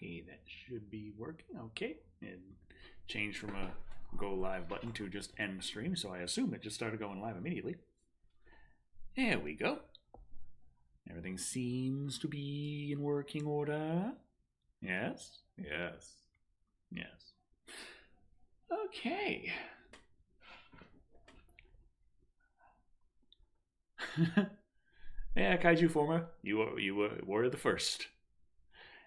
Okay, that should be working. Okay, and change from a go live button to just end stream, so I assume it just started going live immediately. There we go. Everything seems to be in working order. Yes, yes, yes. Okay. Yeah, Kaiju Former, you were the first.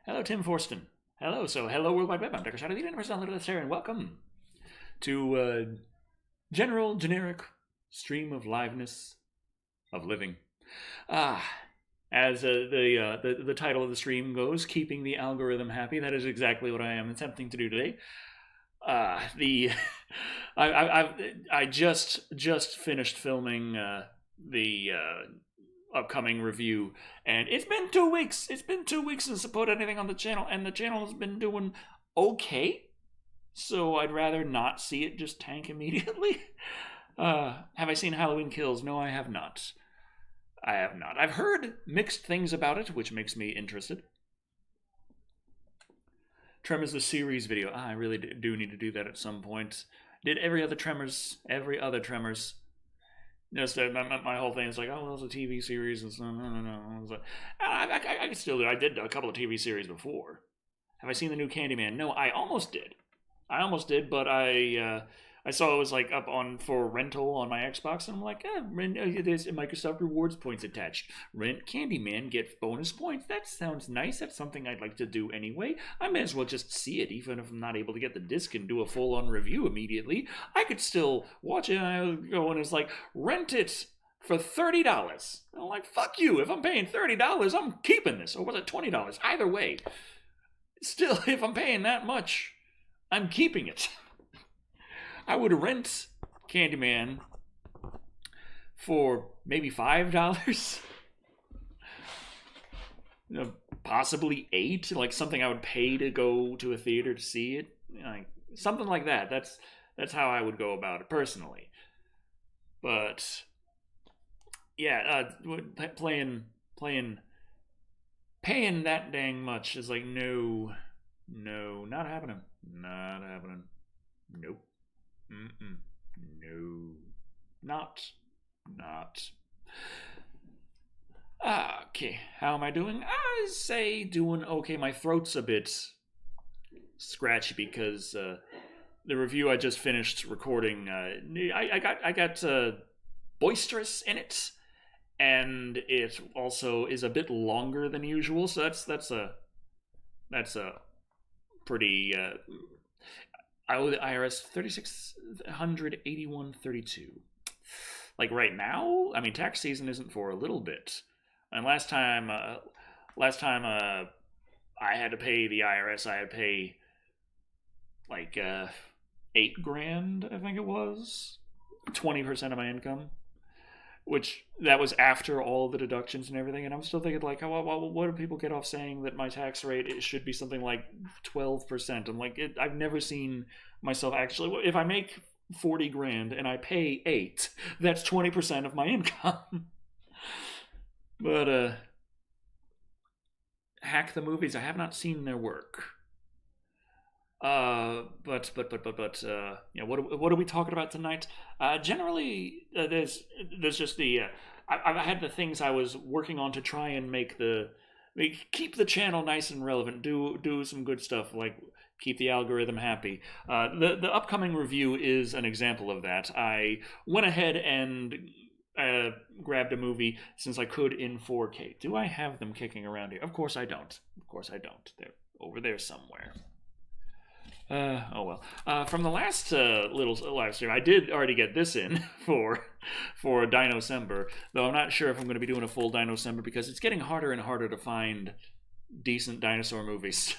Hello, Tim Forston. Hello, hello, Worldwide Web. I'm Dr. Shado, the Universal Literature, and welcome to general, generic stream of liveness, of living. As the title of the stream goes, keeping the algorithm happy. That is exactly what I am attempting to do today. I just finished filming the upcoming review, and it's been 2 weeks. It's been 2 weeks since I put anything on the channel, and the channel has been doing okay. So I'd rather not see it just tank immediately. Have I seen Halloween Kills? No, I have not. I have not. I've heard mixed things about it, which makes me interested. Tremors the series video. I really do need to do that at some point. Did every other Tremors. Just my whole thing is like, oh, well, it's a TV series and stuff. No. I can still do it. I did a couple of TV series before. Have I seen the new Candyman? No, I almost did. But I saw it was like up on for rental on my Xbox, and I'm like, there's Microsoft Rewards points attached. Rent Candyman, get bonus points. That sounds nice. That's something I'd like to do anyway. I may as well just see it, even if I'm not able to get the disc and do a full-on review immediately. I could still watch it, and I go and it's like, rent it for $30. I'm like, fuck you. If I'm paying $30, I'm keeping this. Or was it $20? Either way. Still, if I'm paying that much, I'm keeping it. I would rent Candyman for maybe $5. Possibly $8, like something I would pay to go to a theater to see it, like something like that. That's how I would go about it personally. But yeah, paying that dang much is like no, not happening. Nope. No, not. Okay, how am I doing? I say doing okay. My throat's a bit scratchy because the review I just finished recording, I got boisterous in it, and it also is a bit longer than usual. So that's a pretty. I owe the IRS $3,681.32. Like right now, I mean, tax season isn't for a little bit. And last time I had to pay the IRS, I had to pay like $8,000, I think it was, 20% of my income. Which that was after all the deductions and everything, and I'm still thinking like, what do people get off saying that my tax rate it should be something like 12%? I'm like, I've never seen myself actually. If I make $40,000 and I pay 8, that's 20% of my income. But Hack the Movies, I have not seen their work. But yeah, what are we talking about tonight? Generally, there's just the I had the things I was working on to try and keep the channel nice and relevant, do some good stuff like keep the algorithm happy. The upcoming review is an example of that. I went ahead and grabbed a movie since I could in 4K. Do I have them kicking around here? Of course I don't. They're over there somewhere. Oh well. From the last little live stream, I did already get this in for Dino-cember, though I'm not sure if I'm going to be doing a full Dino-cember because it's getting harder and harder to find decent dinosaur movies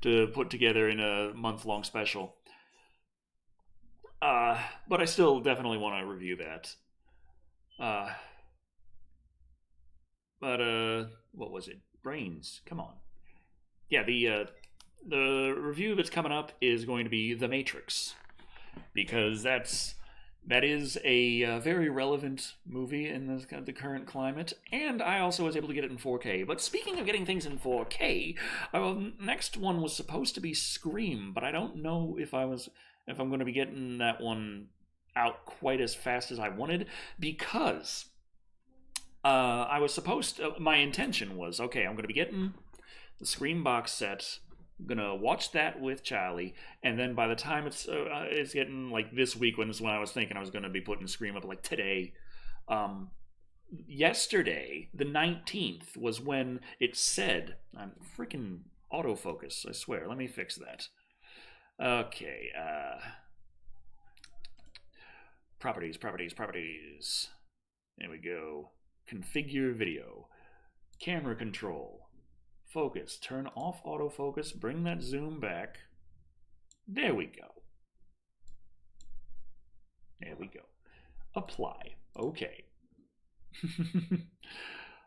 to put together in a month-long special. But I still definitely want to review that. What was it? Brains. Come on. Yeah, the review that's coming up is going to be The Matrix, because that's That is a very relevant movie in the current climate, and I also was able to get it in 4K. But speaking of getting things in 4K, next one was supposed to be Scream, but I don't know if I'm going to be getting that one out quite as fast as I wanted, because I was supposed to, my intention was, okay, I'm going to be getting the Scream box set. I'm gonna watch that with Charlie, and then by the time it's getting like this week, when I was thinking I was gonna be putting Scream up like today. Yesterday, the 19th, was when it said, I'm freaking autofocus, I swear. Let me fix that. Okay, properties. There we go. Configure video. Camera control. Focus. Turn off autofocus. Bring that zoom back. There we go. There we go. Apply. Okay.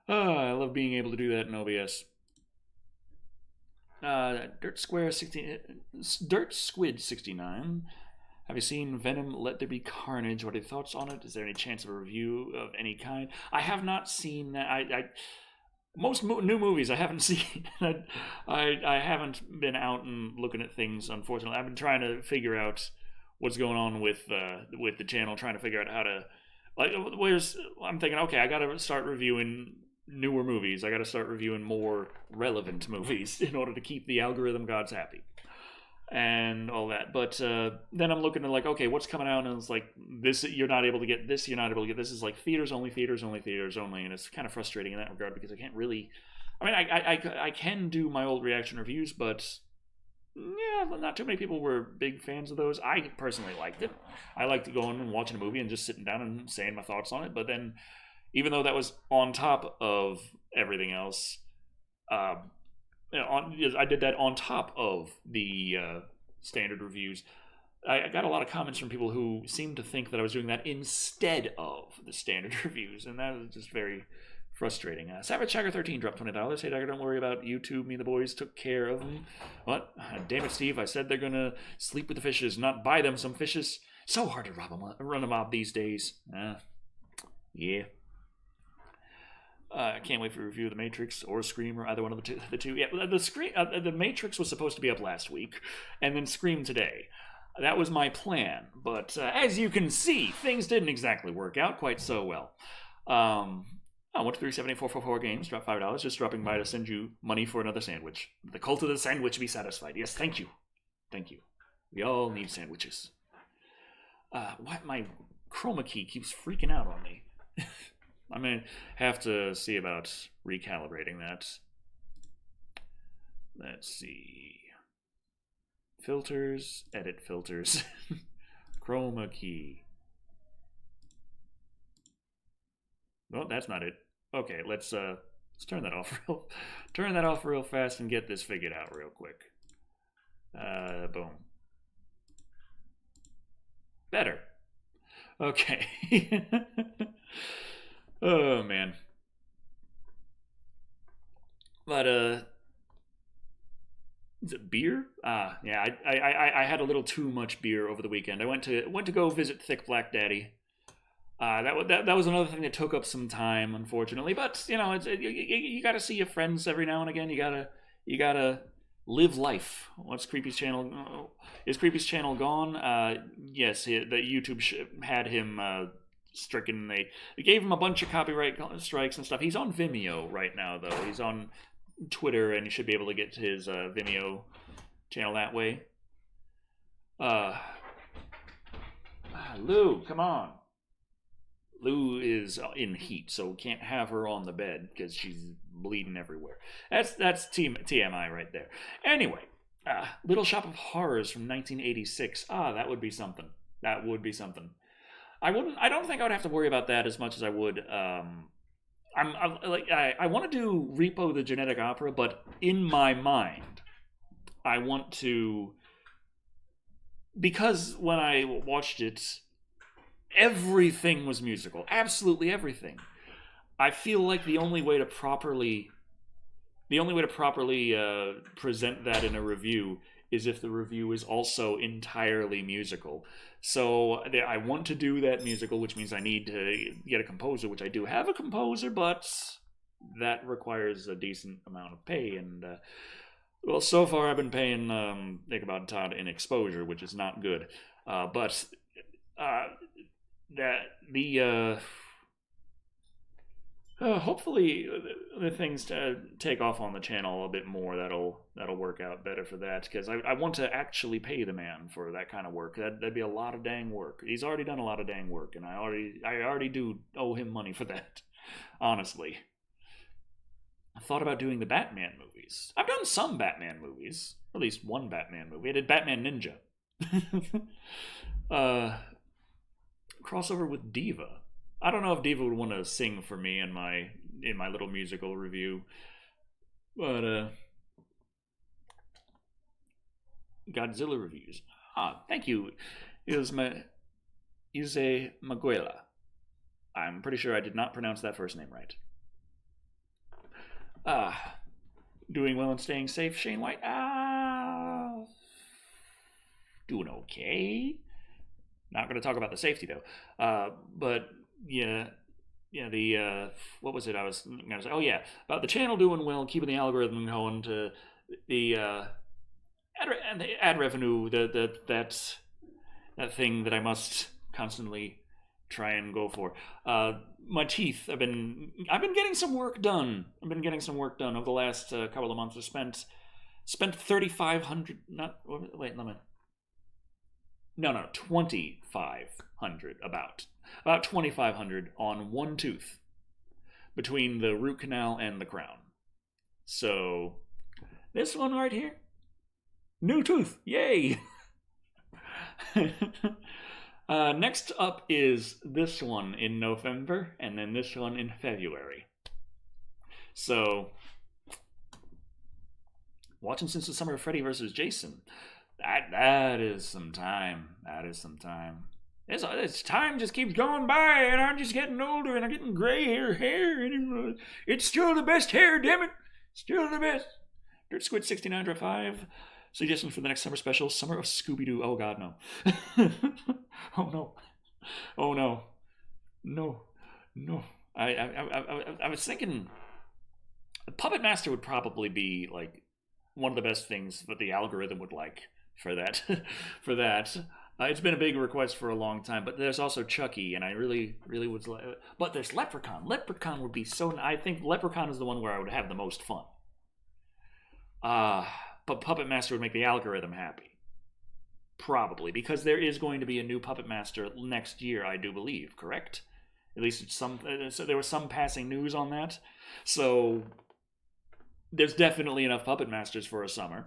Oh, I love being able to do that in OBS. Dirt Squid 69. Have you seen Venom Let There Be Carnage? What are your thoughts on it? Is there any chance of a review of any kind? I have not seen that. Most new movies I haven't seen. I haven't been out and looking at things, unfortunately. I've been trying to figure out what's going on with the channel, trying to figure out how to, I'm thinking, okay, I gotta start reviewing newer movies. I gotta start reviewing more relevant movies in order to keep the algorithm gods happy and all that. But then I'm looking at like, okay, what's coming out, and it's like, this, you're not able to get this, you're not able to get this. Is like theaters only, and it's kind of frustrating in that regard, because I can't really, I mean, I can do my old reaction reviews, but yeah, not too many people were big fans of those. I personally liked it. I liked going and watching a movie and just sitting down and saying my thoughts on it. But then, even though that was on top of everything else, I did that on top of the standard reviews. I got a lot of comments from people who seemed to think that I was doing that instead of the standard reviews, and that was just very frustrating. Savage Chagger 13 dropped $20. Hey, Dagger, don't worry about YouTube. Me and the boys took care of them. What? Damn it, Steve. I said they're going to sleep with the fishes, not buy them some fishes. So hard to run a mob these days. Yeah. I can't wait for a review of The Matrix or Scream, or either one of the two. Yeah, The Matrix was supposed to be up last week, and then Scream today. That was my plan, but as you can see, things didn't exactly work out quite so well. 1237844 games, drop $5, just dropping by to send you money for another sandwich. The cult of the sandwich be satisfied. Yes, thank you. We all need sandwiches. What, my chroma key keeps freaking out on me. I may have to see about recalibrating that. Let's see. Filters, edit filters. Chroma key. Well, that's not it. Okay, let's turn that off real fast and get this figured out real quick. Boom. Better. Okay. Oh man. But is it beer? Yeah, I had a little too much beer over the weekend. I went to go visit Thick Black Daddy. That was another thing that took up some time, unfortunately. But you know, you got to see your friends every now and again. You gotta live life. What's Creepy's channel? Is Creepy's channel gone? Yes, the YouTube had him stricken. They gave him a bunch of copyright strikes and stuff. He's on Vimeo right now, though. He's on Twitter, and you should be able to get to his Vimeo channel that way. Lou, come on. Lou is in heat, so can't have her on the bed because she's bleeding everywhere. That's TMI right there. Anyway, Little Shop of Horrors from 1986. That would be something. I don't think I would have to worry about that as much as I would. I want to do Repo the Genetic Opera, but in my mind, I want to, because when I watched it, everything was musical. Absolutely everything. I feel like the only way to properly present that in a review is if the review is also entirely musical. So I want to do that musical, which means I need to get a composer, which I do have a composer, but that requires a decent amount of pay. And well, so far I've been paying Ichabod Todd in exposure, which is not good. But that the hopefully the things to take off on the channel a bit more. That'll work out better for that, because I want to actually pay the man for that kind of work. That'd be a lot of dang work. He's already done a lot of dang work, and I already do owe him money for that. Honestly, I thought about doing the Batman movies. I've done some Batman movies, at least one Batman movie. I did Batman Ninja. Crossover with Diva. I don't know if Diva would want to sing for me in my little musical review, but Godzilla reviews. Thank you. Yuze Maguela. I'm pretty sure I did not pronounce that first name right. Doing well and staying safe, Shane White. Doing okay. Not going to talk about the safety though. But yeah, the what was it I was going to say? Oh yeah, about the channel doing well, keeping the algorithm going, to the ad revenue, that thing that I must constantly try and go for. My teeth. I've been getting some work done. Over the last couple of months. I spent 3,500. Not wait. Let me. No, 2,500. About 2,500 on one tooth between the root canal and the crown. So this one right here, new tooth, yay! Next up is this one in November, and then this one in February. So, watching since the summer of Freddy versus Jason. That is some time. It's time just keeps going by, and I'm just getting older, and I'm getting gray hair. And it's still the best hair, damn it! Still the best. Dirt Squid 69.5. Suggestions for the next summer special: Summer of Scooby-Doo. Oh God, no. Oh no. No. I was thinking Puppet Master would probably be like one of the best things that the algorithm would like for that. It's been a big request for a long time, but there's also Chucky, and I really would like. But there's Leprechaun. Leprechaun would be so. I think Leprechaun is the one where I would have the most fun. But Puppet Master would make the algorithm happy. Probably, because there is going to be a new Puppet Master next year, I do believe, correct? At least so there was some passing news on that. So there's definitely enough Puppet Masters for a summer.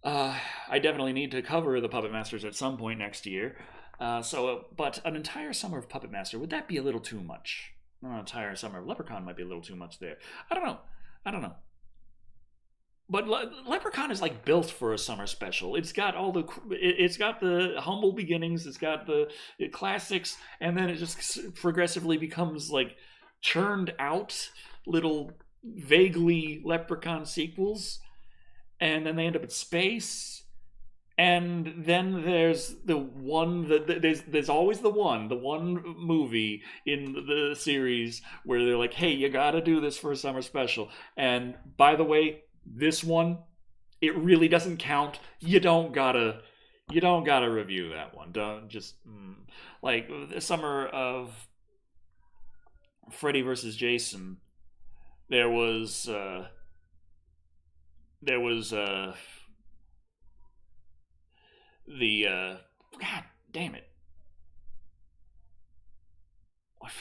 I definitely need to cover the Puppet Masters at some point next year. But an entire summer of Puppet Master, would that be a little too much? An entire summer of Leprechaun might be a little too much there. I don't know. But Leprechaun is like built for a summer special. It's got the humble beginnings, it's got the classics, and then it just progressively becomes like churned out little vaguely Leprechaun sequels, and then they end up in space. And then there's the one there's always the one movie in the series where they're like, hey, you gotta do this for a summer special. And by the way, this one, it really doesn't count. You don't gotta review that one. Don't just like the summer of Freddy versus Jason. There was God damn it.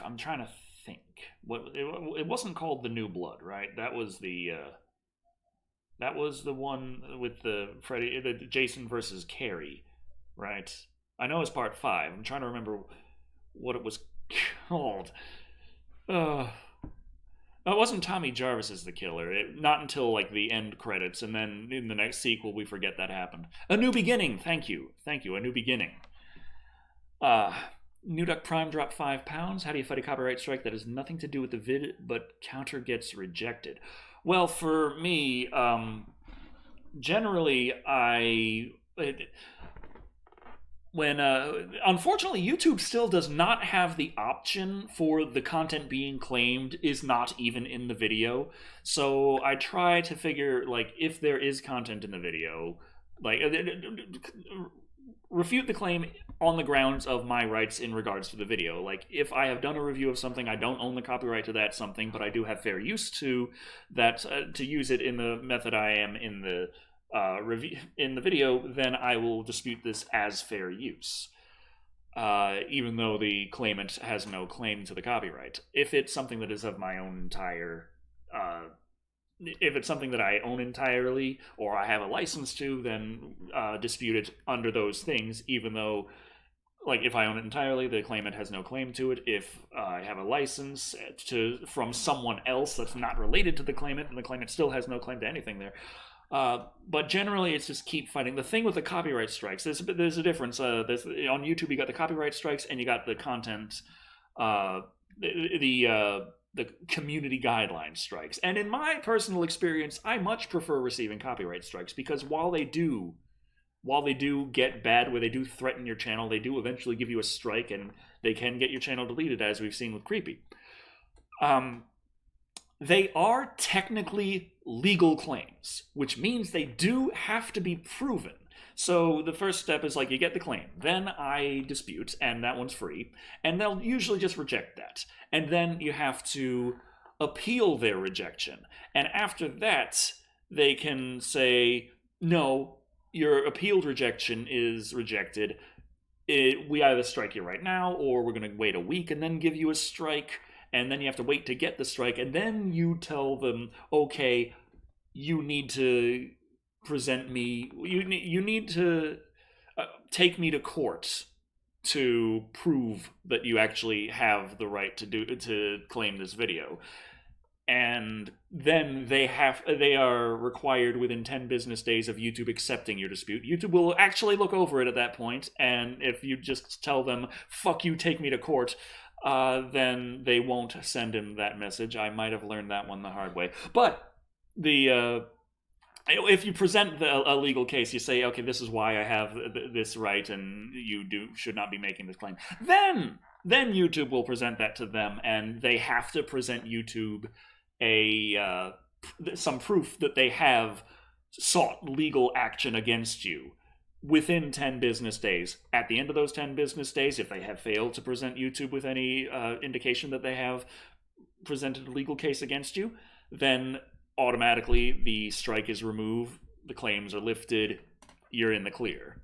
I'm trying to think. It wasn't called The New Blood, right? That was the one with the Jason versus Carrie, right? I know it's part 5. I'm trying to remember what it was called. It wasn't Tommy Jarvis as the killer. Not until like the end credits, and then in the next sequel we forget that happened. A New Beginning. Thank you. A New Beginning. New Duck Prime dropped £5. How do you fight a copyright strike that has nothing to do with the vid, but counter gets rejected? Well, for me, generally, when unfortunately YouTube still does not have the option for the content being claimed is not even in the video. So I try to figure, like, if there is content in the video, like, refute the claim on the grounds of my rights in regards to the video. Like, if I have done a review of something, I don't own the copyright to that something, but I do have fair use to that, to use it in the method I am in the review in the video, then I will dispute this as fair use, even though the claimant has no claim to the copyright. If it's something that is of my own entire, if it's something that I own entirely or I have a license to, then dispute it under those things, even though, like, if I own it entirely, the claimant has no claim to it. If I have a license from someone else that's not related to the claimant, and the claimant still has no claim to anything there. But generally, it's just keep fighting. The thing with the copyright strikes, there's a difference. On YouTube, you got the copyright strikes, and you got the content, uh, the community guideline strikes. And in my personal experience, I much prefer receiving copyright strikes, because while they do get bad, where they do threaten your channel, they do eventually give you a strike, and they can get your channel deleted, as we've seen with Creepy. They are technically legal claims, which means they do have to be proven. So the first step is, like, you get the claim, then I dispute, and that one's free, and they'll usually just reject that. And then you have to appeal their rejection. And after that, they can say, no, your appealed rejection is rejected. We either strike you right now, or we're going to wait a week and then give you a strike, and then you have to wait to get the strike, and then you tell them, okay, you need to present me, you need to take me to court to prove that you actually have the right to claim this video. And then they are required within 10 business days of YouTube accepting your dispute. YouTube will actually look over it at that point, and if you just tell them, fuck you, take me to court, then they won't send him that message. I might have learned that one the hard way. But if you present a legal case, you say, okay, this is why I have this right, and you should not be making this claim. Then YouTube will present that to them, and they have to present YouTube some proof that they have sought legal action against you within 10 business days. At the end of those 10 business days, if they have failed to present YouTube with any indication that they have presented a legal case against you, then automatically the strike is removed, the claims are lifted, you're in the clear.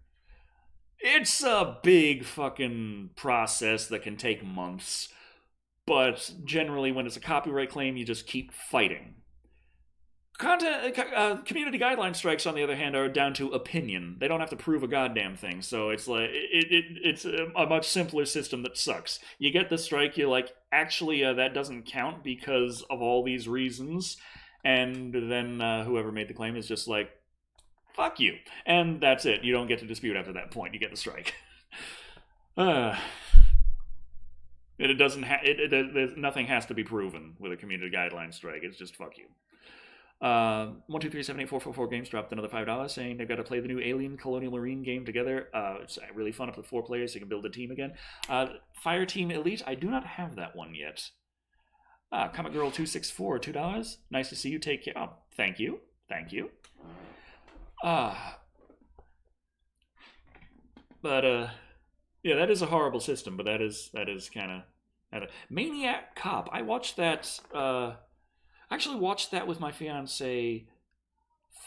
It's a big fucking process that can take months, but generally when it's a copyright claim, you just keep fighting. Community guideline strikes, on the other hand, are down to opinion. They don't have to prove a goddamn thing, so it's like it's a much simpler system that sucks. You get the strike, you're like, actually, that doesn't count because of all these reasons, and then whoever made the claim is just like, fuck you, and that's it. You don't get to dispute after that point. You get the strike. It doesn't. Nothing has to be proven with a community guideline strike. It's just fuck you. 1237844 Games dropped another $5 saying they've got to play the new Alien Colonial Marine game together. It's really fun up to 4 players, so you can build a team again. Fire Team Elite, I do not have that one yet. Comic Girl 264, $2. Nice to see you. Take care. Oh, thank you. But yeah, that is a horrible system. But that is kind of Maniac Cop. I watched that. I actually watched that with my fiance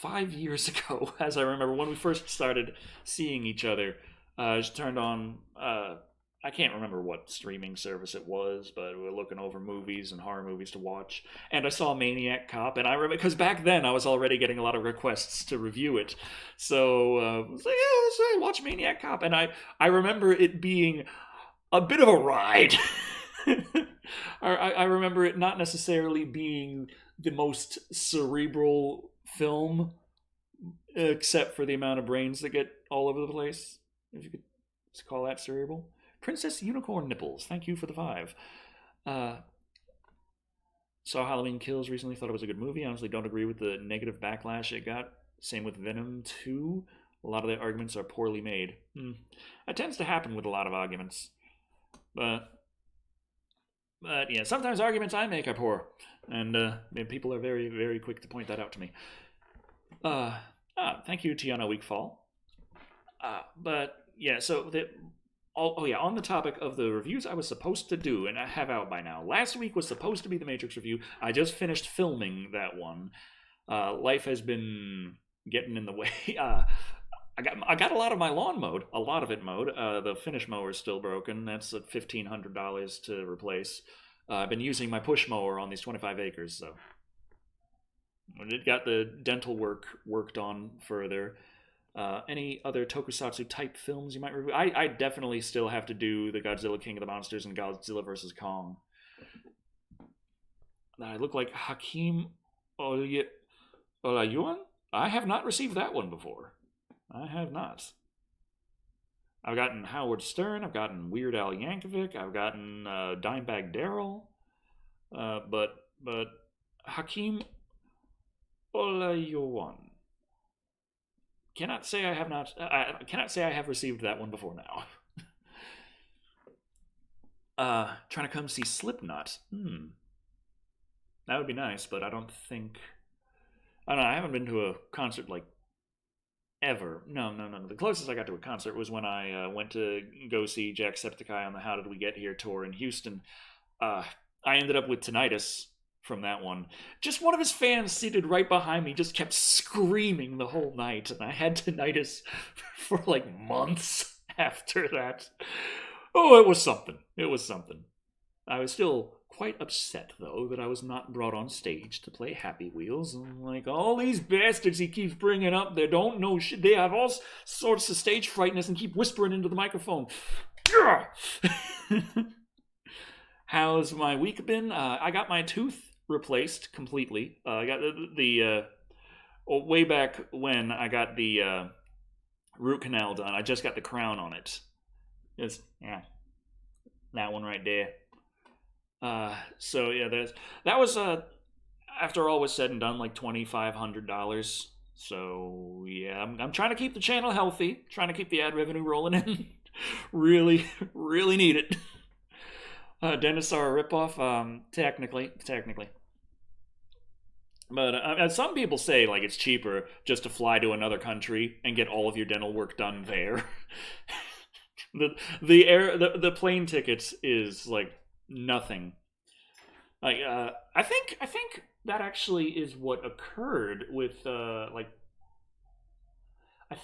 5 years ago, as I remember, when we first started seeing each other. Just turned on. I can't remember what streaming service it was, but we were looking over movies and horror movies to watch, and I saw Maniac Cop, and I remember, because back then I was already getting a lot of requests to review it, so I was like, yeah, let's watch Maniac Cop, and I remember it being a bit of a ride. I remember it not necessarily being the most cerebral film, except for the amount of brains that get all over the place, if you could call that cerebral. Princess Unicorn Nipples, thank you for the 5. Saw Halloween Kills recently, thought it was a good movie. Honestly, don't agree with the negative backlash it got Same with Venom 2. A lot of the arguments are poorly made. That tends to happen with a lot of arguments. But yeah, sometimes arguments I make are poor. And people are very, very quick to point that out to me. Thank you, Tiana Weekfall. But yeah, so on the topic of the reviews I was supposed to do, and I have out by now. Last week was supposed to be the Matrix review. I just finished filming that one. Life has been getting in the way. I got a lot of my lawn mowed, a lot of it mowed. The finish mower is still broken. That's at $1,500 to replace. I've been using my push mower on these 25 acres, so it got the dental work worked on further. Any other tokusatsu type films you might review? I definitely still have to do the Godzilla King of the Monsters and Godzilla vs. Kong. I look like Hakim Olajuwon? I have not received that one before. I have not. I've gotten Howard Stern. I've gotten Weird Al Yankovic. I've gotten Dimebag Darrell. But Hakim Olajuwon. Cannot say I have not. I cannot say I have received that one before now. Trying to come see Slipknot. That would be nice, but I don't think. I don't know. I haven't been to a concert like ever. No. The closest I got to a concert was when I went to go see Jacksepticeye on the How Did We Get Here tour in Houston. I ended up with tinnitus from that one. Just one of his fans seated right behind me just kept screaming the whole night, and I had tinnitus for like months after that. Oh, it was something. I was still quite upset, though, that I was not brought on stage to play Happy Wheels. And like, all these bastards he keeps bringing up, they don't know shit. They have all sorts of stage frightness and keep whispering into the microphone. How's my week been? I got my tooth replaced completely. I got the way back when I got the root canal done. I just got the crown on it. It's that one right there. So yeah, that was after all was said and done, like $2,500. So yeah, I'm trying to keep the channel healthy, trying to keep the ad revenue rolling in. Really need it. Dentists are a ripoff, technically. But some people say like it's cheaper just to fly to another country and get all of your dental work done there. the plane tickets is like nothing. Like I think that actually is what occurred with I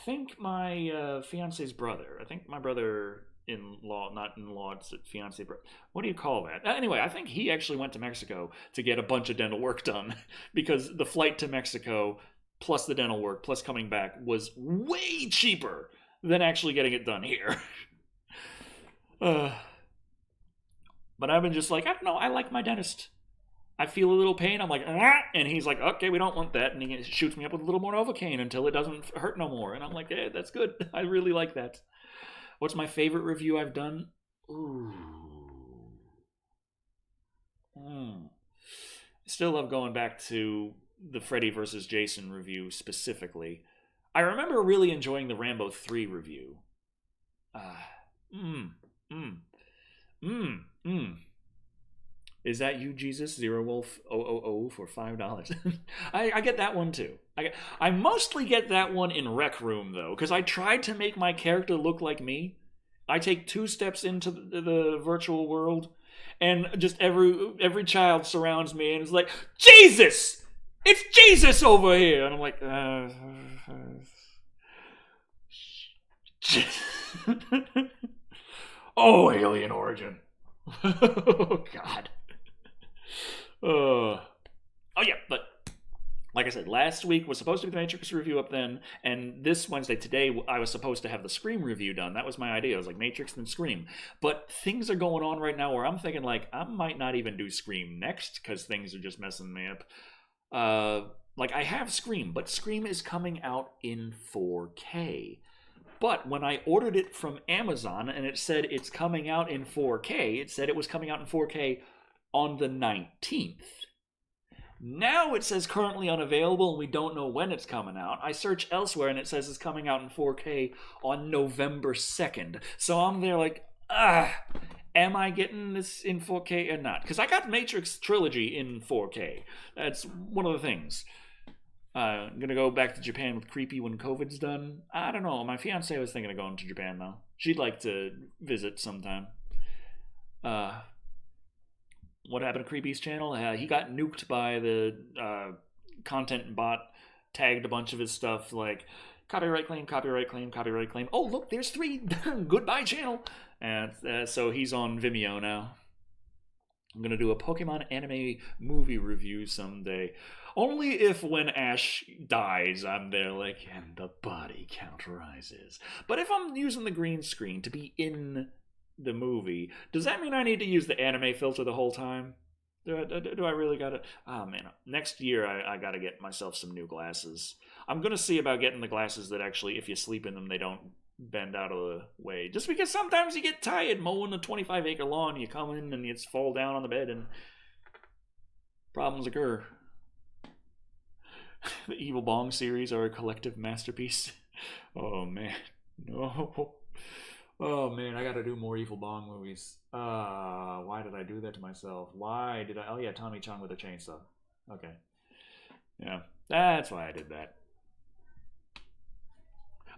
think my fiance's brother. I think my brother-in-law, not in-law, it's fiance. What do you call that? Anyway, I think he actually went to Mexico to get a bunch of dental work done because the flight to Mexico plus the dental work plus coming back was way cheaper than actually getting it done here. But I've been just like, I don't know, I like my dentist. I feel a little pain. I'm like, and he's like, okay, we don't want that. And he shoots me up with a little more Novocaine until it doesn't hurt no more. And I'm like, hey, that's good. I really like that. What's my favorite review I've done? Ooh. Still love going back to the Freddy vs. Jason review specifically. I remember really enjoying the Rambo 3 review. Is that you, Jesus? Zero Wolf 000 for $5. I get that one too. I mostly get that one in Rec Room though, because I tried to make my character look like me. I take 2 steps into the virtual world, and just every child surrounds me and is like, Jesus! It's Jesus over here! And I'm like, oh, Alien Origin. Oh, God. Oh yeah, but like I said, last week was supposed to be the Matrix review up then, and this Wednesday, today, I was supposed to have the Scream review done. That was my idea. I was like, Matrix then Scream. But things are going on right now where I'm thinking, like, I might not even do Scream next, because things are just messing me up. Like, I have Scream, but Scream is coming out in 4K. But when I ordered it from Amazon, and it said it's coming out in 4K, it said it was coming out in 4K on the 19th. Now it says currently unavailable and we don't know when it's coming out. I search elsewhere and it says it's coming out in 4K on November 2nd. So I'm there like, am I getting this in 4K or not? Because I got Matrix Trilogy in 4K. That's one of the things. I'm gonna go back to Japan with Creepy when COVID's done. I don't know. My fiance was thinking of going to Japan though. She'd like to visit sometime. What happened to Creepy's channel? He got nuked by the content bot. Tagged a bunch of his stuff like copyright claim, copyright claim, copyright claim. Oh look, there's 3. Goodbye channel. And so he's on Vimeo now. I'm gonna do a Pokemon anime movie review someday. Only if when Ash dies, I'm there like, and the body count rises. But if I'm using the green screen to be in the movie, does that mean I need to use the anime filter the whole time? Do I really gotta? Oh man, next year I gotta get myself some new glasses. I'm gonna see about getting the glasses that actually, if you sleep in them, they don't bend out of the way. Just because sometimes you get tired mowing a 25-acre lawn, you come in and you just fall down on the bed and problems occur. The Evil Bong series are a collective masterpiece. Oh man, no. Oh man, I gotta do more Evil Bong movies. Why did I do that to myself? Why did I? Oh yeah, Tommy Chong with a chainsaw. Okay. Yeah, that's why I did that.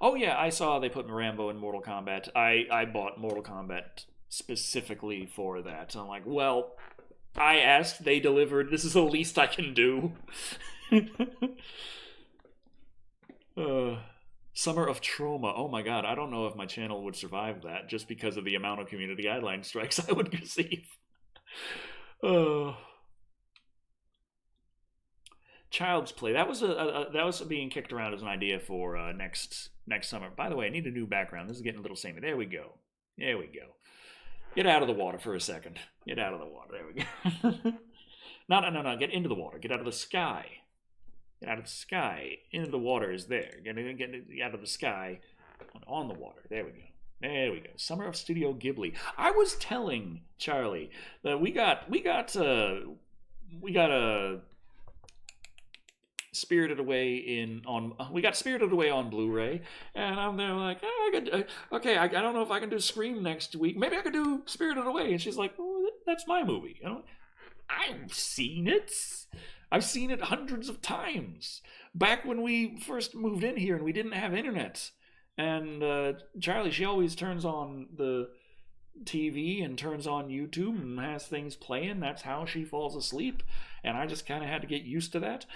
Oh yeah, I saw they put Rambo in Mortal Kombat. I bought Mortal Kombat specifically for that. I'm like, well, I asked, they delivered. This is the least I can do. Summer of Trauma. Oh my god, I don't know if my channel would survive that just because of the amount of community guideline strikes I would receive. Child's Play. That was being kicked around as an idea for next summer. By the way, I need a new background. This is getting a little samey. There we go. There we go. Get out of the water for a second. Get out of the water. There we go. No. Get into the water. Get out of the sky. Get out of the sky. Into the water is there. Get out of the sky. On the water. There we go. There we go. Summer of Studio Ghibli. I was telling Charlie that we got Spirited Away on Blu-ray, and I'm there like, I don't know if I can do Scream next week. Maybe I could do Spirited Away. And she's like, oh, that's my movie. I've seen it. I've seen it hundreds of times. Back when we first moved in here and we didn't have internet. And Charlie, she always turns on the TV and turns on YouTube and has things playing. That's how she falls asleep. And I just kind of had to get used to that.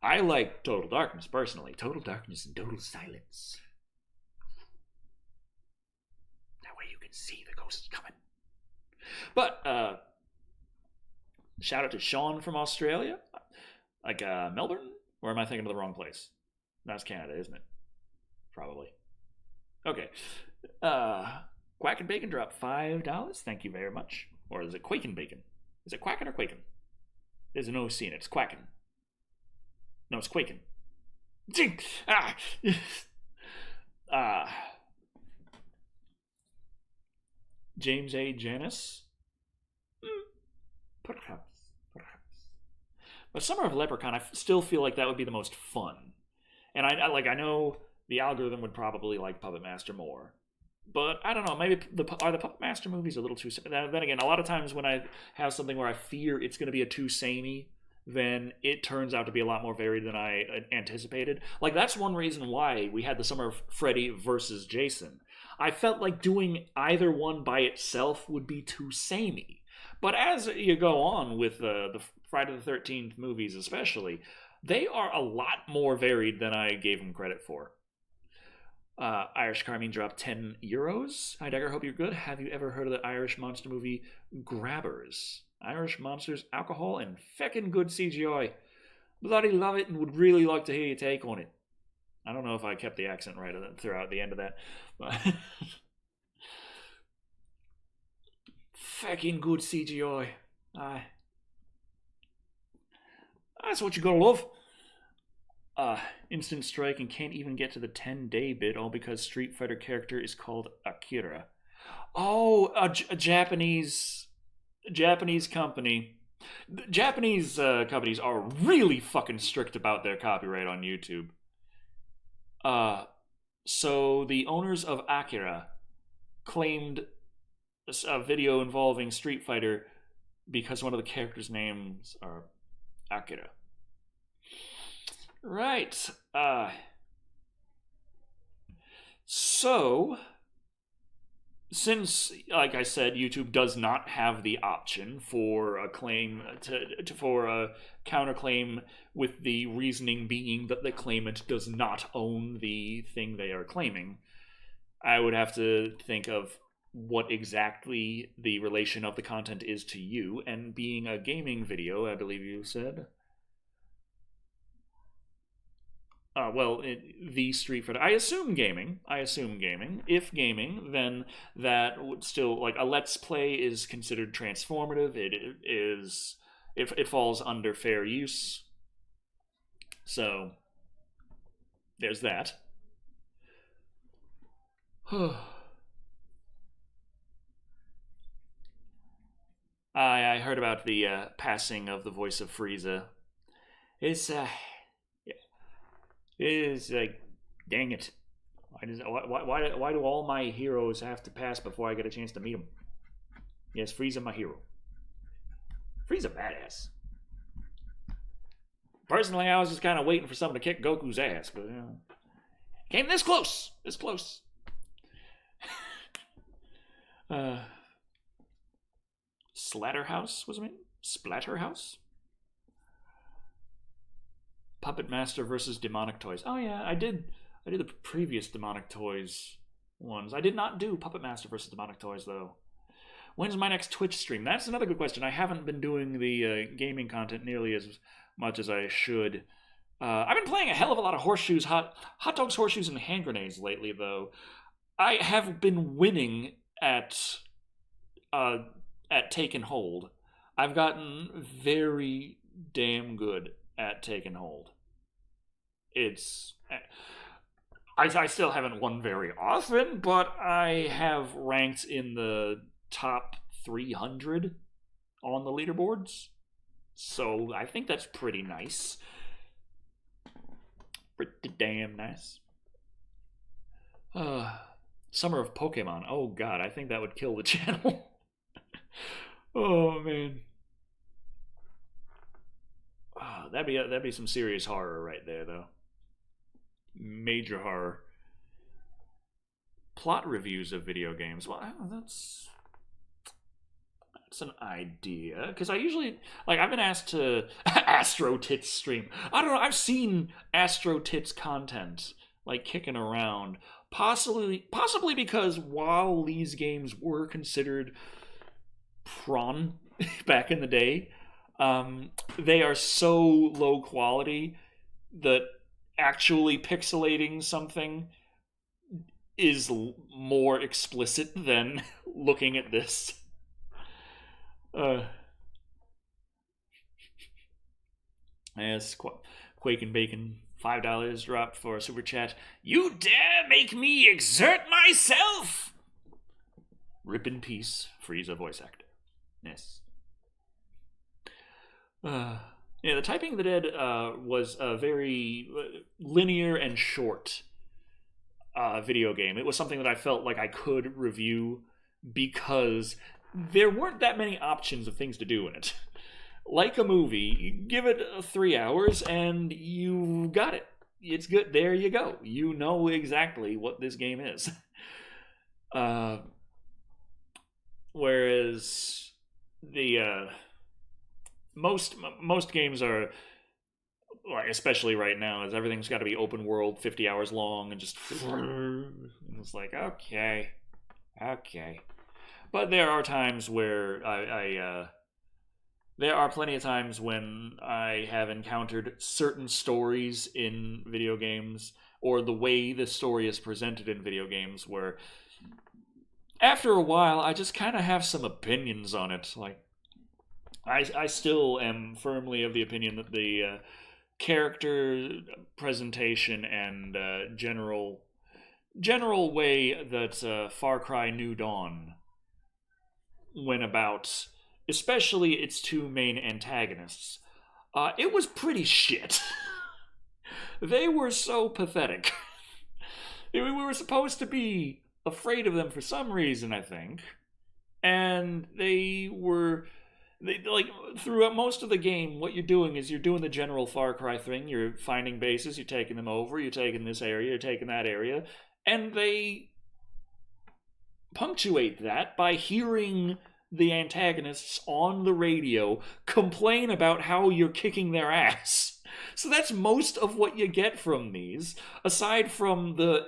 I like Total Darkness, personally. Total darkness and total silence. That way you can see the ghosts coming. But, shout out to Sean from Australia. Like, Melbourne? Or am I thinking of the wrong place? That's Canada, isn't it? Probably. Okay. Quack and Bacon dropped $5. Thank you very much. Or is it Quakin' Bacon? Is it Quackin' or Quakin'? There's an OC in it. It's Quackin'. No, it's Quakin'. James A. Janis? Perhaps. But Summer of Leprechaun, I still feel like that would be the most fun. And I know the algorithm would probably like Puppet Master more. But I don't know, maybe are the Puppet Master movies a little too... Then again, a lot of times when I have something where I fear it's going to be a too samey, then it turns out to be a lot more varied than I anticipated. Like, that's one reason why we had the Summer of Freddy versus Jason. I felt like doing either one by itself would be too samey. But as you go on with the Friday the 13th movies especially, they are a lot more varied than I gave them credit for. Irish Carmine dropped 10 euros. Hi, Dagger, hope you're good. Have you ever heard of the Irish monster movie Grabbers? Irish monsters, alcohol, and feckin' good CGI. Bloody love it and would really like to hear your take on it. I don't know if I kept the accent right throughout the end of that. But feckin' good CGI. Aye. That's what you gotta love. Instant Strike and can't even get to the 10-day bit, all because Street Fighter character is called Akira. Oh, a Japanese company Japanese companies are really fucking strict about their copyright on YouTube. Uh, so the owners of Akira claimed a video involving Street Fighter because one of the characters' names are Akira. Right. So since, like I said, YouTube does not have the option for a claim for a counterclaim, with the reasoning being that the claimant does not own the thing they are claiming, I would have to think of what exactly the relation of the content is to you, and being a gaming video, I believe you said. The Street Fighter. I assume gaming. I assume gaming. If gaming, then that would still, like, a Let's Play is considered transformative. It is. It falls under fair use. So there's that. I heard about the passing of the voice of Frieza. It's is like, dang it. Why do all my heroes have to pass before I get a chance to meet them? Yes, Frieza, my hero. Frieza, badass. Personally, I was just kind of waiting for someone to kick Goku's ass, but came this close. This close. Slatterhouse was it? Splatterhouse. Puppet Master versus Demonic Toys. Oh yeah, I did the previous Demonic Toys ones. I did not do Puppet Master versus Demonic Toys though. When's my next Twitch stream? That's another good question. I haven't been doing the gaming content nearly as much as I should. I've been playing a hell of a lot of horseshoes, hot dogs, horseshoes, and hand grenades lately though. I have been winning at Take and Hold. I've gotten very damn good at Take and Hold. It's I still haven't won very often, but I have ranked in the top 300 on the leaderboards. So I think that's pretty nice. Pretty damn nice. Summer of Pokemon. Oh god, I think that would kill the channel. Oh man. That'd be some serious horror right there, though. Major horror. Plot reviews of video games. Well, that's an idea, because I usually, like, I've been asked to Astro Tits stream. I don't know. I've seen Astro Tits content like kicking around. Possibly because while these games were considered prawn back in the day, they are so low quality that actually pixelating something is more explicit than looking at this. Yes, Quake and Bacon, $5 dropped for a super chat. You dare make me exert myself! Rip in peace, Frieza voice actor. Yes. Yeah, the Typing of the Dead was a very linear and short video game. It was something that I felt like I could review because there weren't that many options of things to do in it. Like a movie, give it 3 hours and you got it. It's good. There you go. You know exactly what this game is. Whereas the most games are, like, especially right now, is everything's got to be open world, 50 hours long, and just and it's like, okay. But there are times where there are plenty of times when I have encountered certain stories in video games, or the way the story is presented in video games, where after a while I just kind of have some opinions on it. Like, I still am firmly of the opinion that the character presentation and general way that Far Cry New Dawn went about especially its two main antagonists, it was pretty shit. They were so pathetic. We were supposed to be afraid of them for some reason, I think, and like throughout most of the game, what you're doing is you're doing the general Far Cry thing. You're finding bases, you're taking them over, you're taking this area, you're taking that area, and they punctuate that by hearing the antagonists on the radio complain about how you're kicking their ass. So that's most of what you get from these, aside from the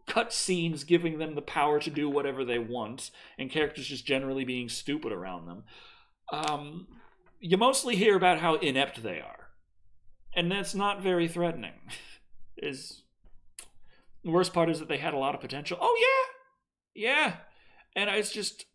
cutscenes giving them the power to do whatever they want, and characters just generally being stupid around them. You mostly hear about how inept they are, and that's not very threatening. Is the worst part is that they had a lot of potential. Oh yeah, and it's just.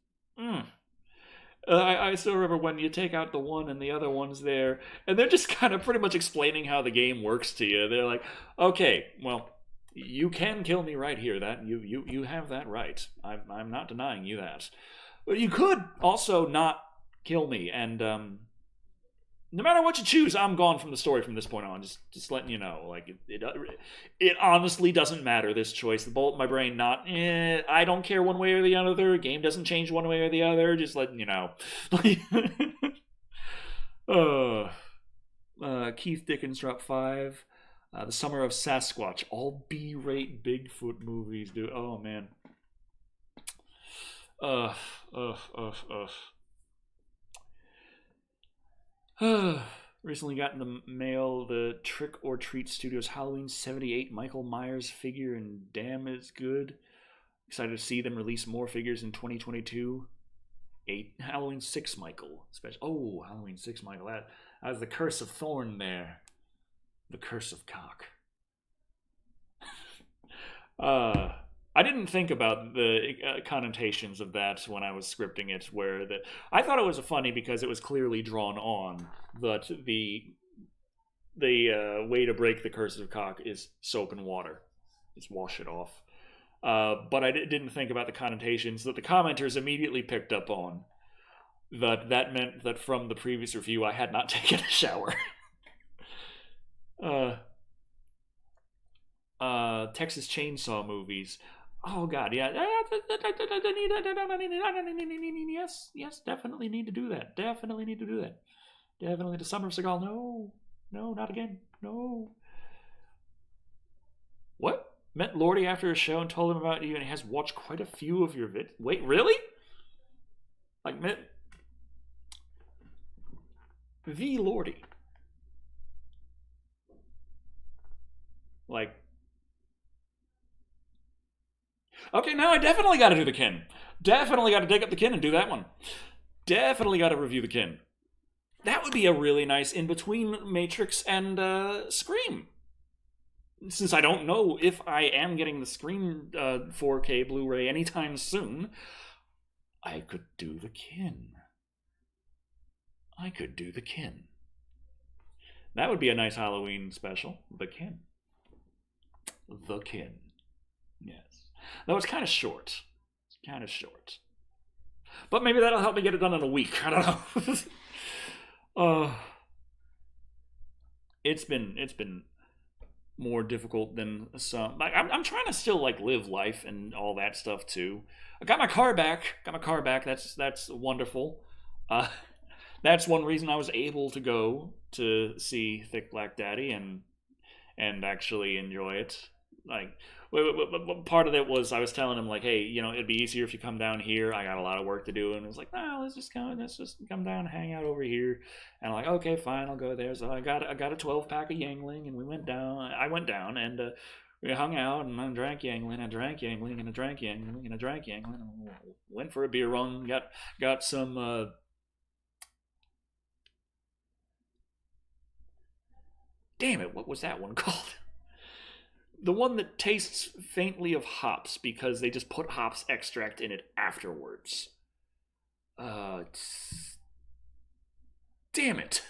I still remember when you take out the one and the other one's there, and they're just kind of pretty much explaining how the game works to you. They're like, okay, well, you can kill me right here. That you have that right. I'm not denying you that. But you could also not kill me, and no matter what you choose, I'm gone from the story from this point on. Just letting you know, like it honestly doesn't matter, this choice. The bolt in my brain, not I don't care one way or the other. Game doesn't change one way or the other. Just letting you know. Keith Dickens dropped 5. The Summer of Sasquatch, all B-rate Bigfoot movies, dude. Oh man. Recently got in the mail the Trick or Treat Studios Halloween 78 Michael Myers figure, and damn, it's good. Excited to see them release more figures in 2022. Halloween 6 Michael special. Oh, Halloween 6 Michael. That was the Curse of Thorn there. The Curse of Cock. I didn't think about the connotations of that when I was scripting it. I thought it was funny because it was clearly drawn on, but the way to break the curse of cock is soap and water. Just wash it off. But I didn't think about the connotations that the commenters immediately picked up on. That meant that from the previous review, I had not taken a shower. Texas Chainsaw movies. Oh god, yeah. Yes, definitely need to do that. Definitely the Summer of Seagal. No, not again. No. What? Met Lordy after a show and told him about you, and he has watched quite a few of your vids. Wait, really? Like met the Lordy. Like. Okay, now I definitely got to do the kin. Definitely got to dig up the kin and do that one. Definitely got to review the kin. That would be a really nice in-between Matrix and Scream. Since I don't know if I am getting the Scream 4K Blu-ray anytime soon, I could do the kin. That would be a nice Halloween special. The kin. Yes. Though it's kind of short. But maybe that'll help me get it done in a week. I don't know. It's been more difficult than some. Like, I'm trying to still like live life and all that stuff too. I got my car back. That's wonderful. That's one reason I was able to go to see Thick Black Daddy and actually enjoy it. Like, part of it was I was telling him, like, hey, it'd be easier if you come down here. I got a lot of work to do. And it was like, no, let's just come down and hang out over here. And I'm like, okay, fine, I'll go there. So I got a 12-pack of Yangling, and I went down, and we hung out, and I drank Yangling, and I drank Yangling, and I drank Yangling, and I drank Yangling. And went for a beer run, got some... Damn it, what was that one called? The one that tastes faintly of hops because they just put hops extract in it afterwards. Damn it.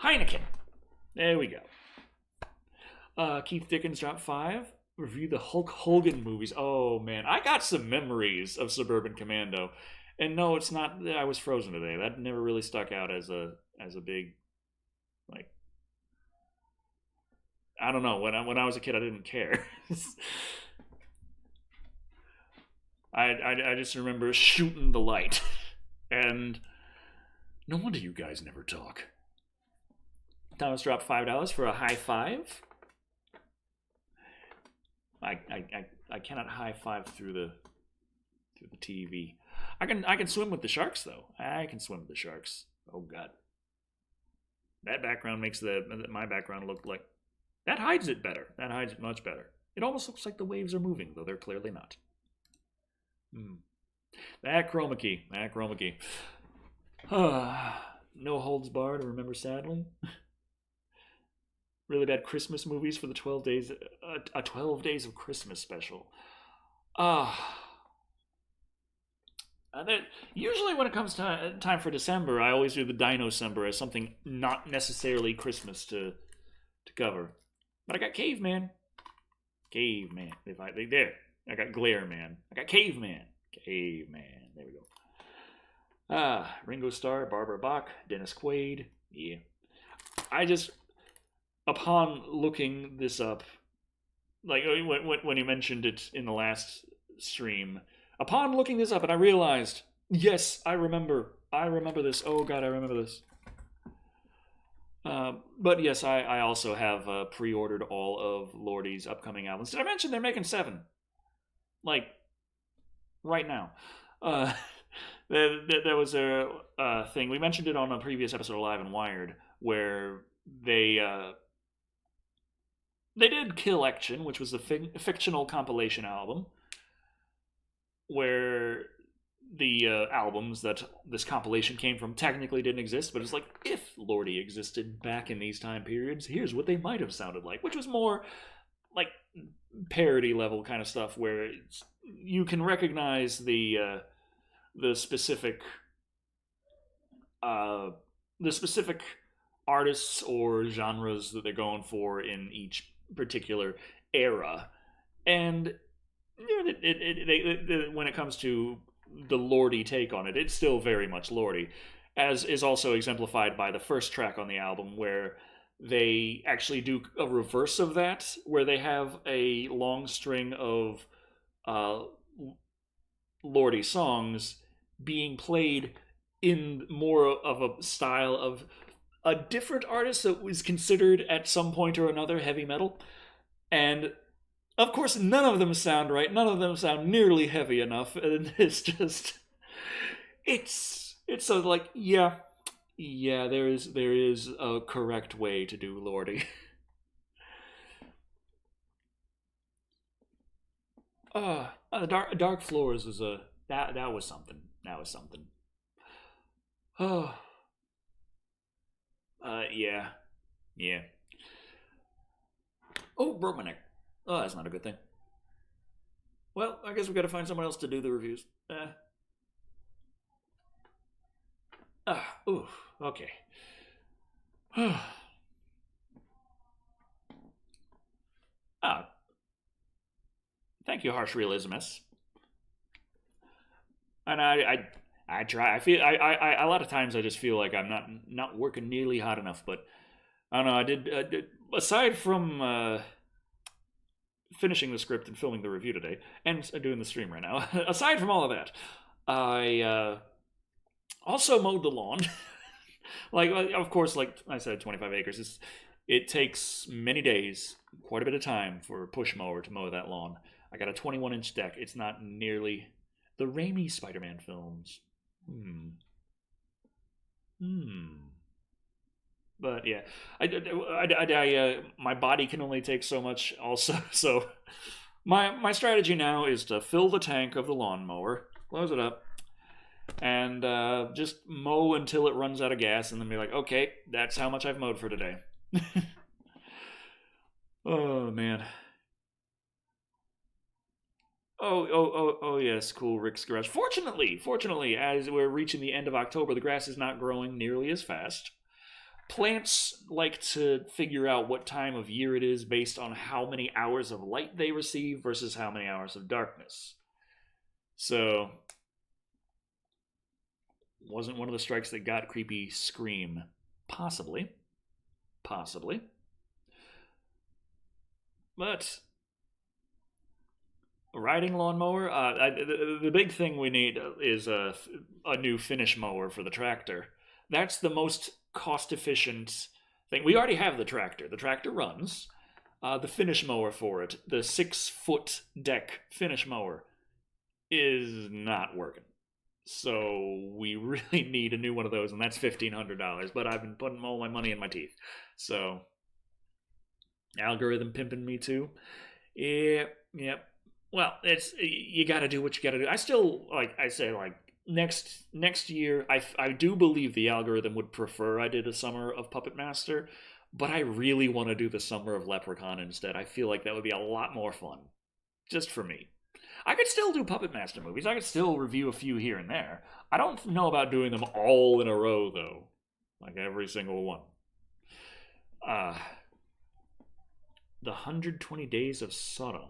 Heineken. There we go. Keith Dickens dropped 5. Review the Hulk Hogan movies. Oh man, I got some memories of Suburban Commando. And no, it's not that I was frozen today. That never really stuck out as a big, like, I don't know. When I was a kid, I didn't care. I just remember shooting the light, and no wonder you guys never talk. Thomas dropped $5 for a high five. I cannot high five through the TV. I can swim with the sharks though. I can swim with the sharks. Oh god, that background makes my background look like that hides it better. That hides it much better. It almost looks like the waves are moving, though they're clearly not. Hmm. That chroma key. That chroma key. No holds barred. Remember sadly. Really bad Christmas movies for the 12 days. A 12 days of Christmas special. Ah. Usually when it comes to time for December, I always do the Dino December as something not necessarily Christmas to cover. But I got Caveman. Caveman. There. I got Glare Man. I got Caveman. Caveman. There we go. Ringo Starr, Barbara Bach, Dennis Quaid. Yeah. Upon looking this up, like when you mentioned it in the last stream, upon looking this up, and I realized, yes, I remember this. Oh god, I remember this. But yes, I also have pre-ordered all of Lordy's upcoming albums. Did I mention they're making 7? Like, right now. Uh, there was a thing, we mentioned it on a previous episode of Live and Wired, where they did Kill Action, which was a fictional compilation album, where the albums that this compilation came from technically didn't exist, but it's like, if Lordy existed back in these time periods, here's what they might have sounded like, which was more like parody level kind of stuff, where you can recognize the specific artists or genres that they're going for in each particular era, and when it comes to the Lordy take on it, it's still very much Lordy, as is also exemplified by the first track on the album, where they actually do a reverse of that, where they have a long string of Lordy songs being played in more of a style of a different artist that was considered at some point or another heavy metal. And of course, none of them sound right. None of them sound nearly heavy enough. And it's just, it's so like, yeah, there is a correct way to do Lordy. Dark Floors was that was something. That was something. Oh, yeah, yeah. Oh, broke my neck. Oh, that's not a good thing. Well, I guess we got to find someone else to do the reviews. Ooh, okay. Ah, thank you, Harsh Realismus. And I try. I feel a lot of times I just feel like I'm not working nearly hard enough. But I don't know. I did aside from finishing the script and filming the review today, and doing the stream right now. Aside from all of that, I also mowed the lawn. Like, of course, like I said, 25 acres. It takes many days, quite a bit of time for a push mower to mow that lawn. I got a 21-inch deck. It's not nearly the Raimi Spider-Man films. But yeah, my body can only take so much. Also, so my strategy now is to fill the tank of the lawnmower, close it up, and just mow until it runs out of gas, and then be like, okay, that's how much I've mowed for today. Oh man. Oh yes, cool, Rick's garage. Fortunately, as we're reaching the end of October, the grass is not growing nearly as fast. Plants like to figure out what time of year it is based on how many hours of light they receive versus how many hours of darkness. So Wasn't one of the strikes that got creepy scream. Possibly. Possibly. But a riding lawnmower. The big thing we need is a new finish mower for the tractor. That's the most cost efficient thing. We already have the tractor. The tractor runs. The finish mower for it, the 6-foot deck finish mower, is not working. So we really need a new one of those, and that's $1,500. But I've been putting all my money in my teeth. So algorithm pimping me too. Yeah, yeah. Well, it's you got to do what you got to do. I still like I say like next year. I do believe the algorithm would prefer I did a summer of Puppet Master, but I really want to do the summer of Leprechaun instead. I feel like that would be a lot more fun, just for me. I could still do Puppet Master movies. I could still review a few here and there. I don't know about doing them all in a row though, like every single one. Uh, the 120 Days of Sodom.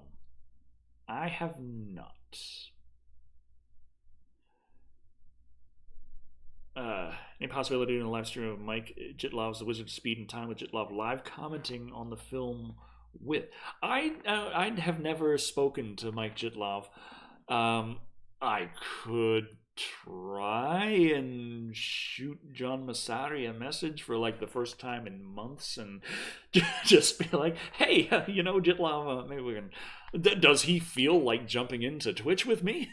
I have not. Any possibility in a live stream of Mike Jitlov's The Wizard of Speed and Time with Jitlov live commenting on the film with? I have never spoken to Mike Jitlov. I could try and shoot John Massari a message for like the first time in months and just be like, hey, Jitlov, maybe we can. Does he feel like jumping into Twitch with me?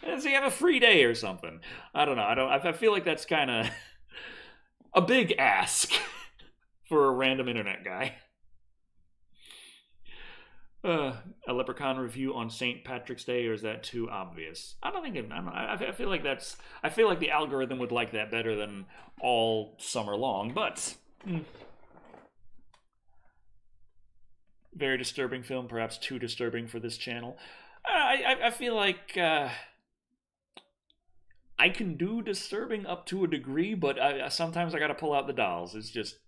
Does he have a free day or something? I don't know. I feel like that's kind of a big ask for a random internet guy. A Leprechaun review on St. Patrick's Day, or is that too obvious? I don't think it, I feel like that's. I feel like the algorithm would like that better than all summer long, but very disturbing film, perhaps too disturbing for this channel. I feel like I can do disturbing up to a degree, but sometimes I got to pull out the dolls. It's just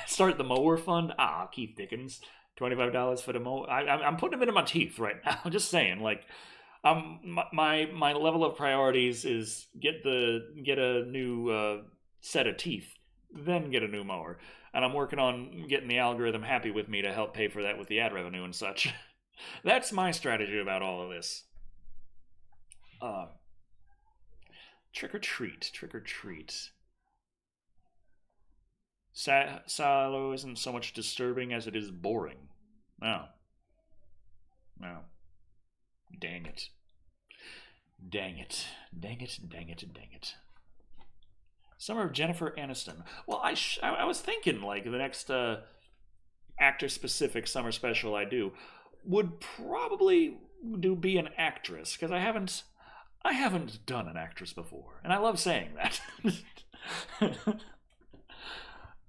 start the mower fund. Keith Dickens. $25 for the mower. I'm putting them into my teeth right now. I'm just saying, like, my level of priorities is get a new set of teeth, then get a new mower, and I'm working on getting the algorithm happy with me to help pay for that with the ad revenue and such. That's my strategy about all of this. Trick or treat, trick or treat. Silo isn't so much disturbing as it is boring. No. No. Dang it. Dang it. Dang it, dang it, dang it. Summer of Jennifer Aniston. Well, I was thinking, like, the next actor-specific summer special I do would probably be an actress, because I haven't done an actress before, and I love saying that.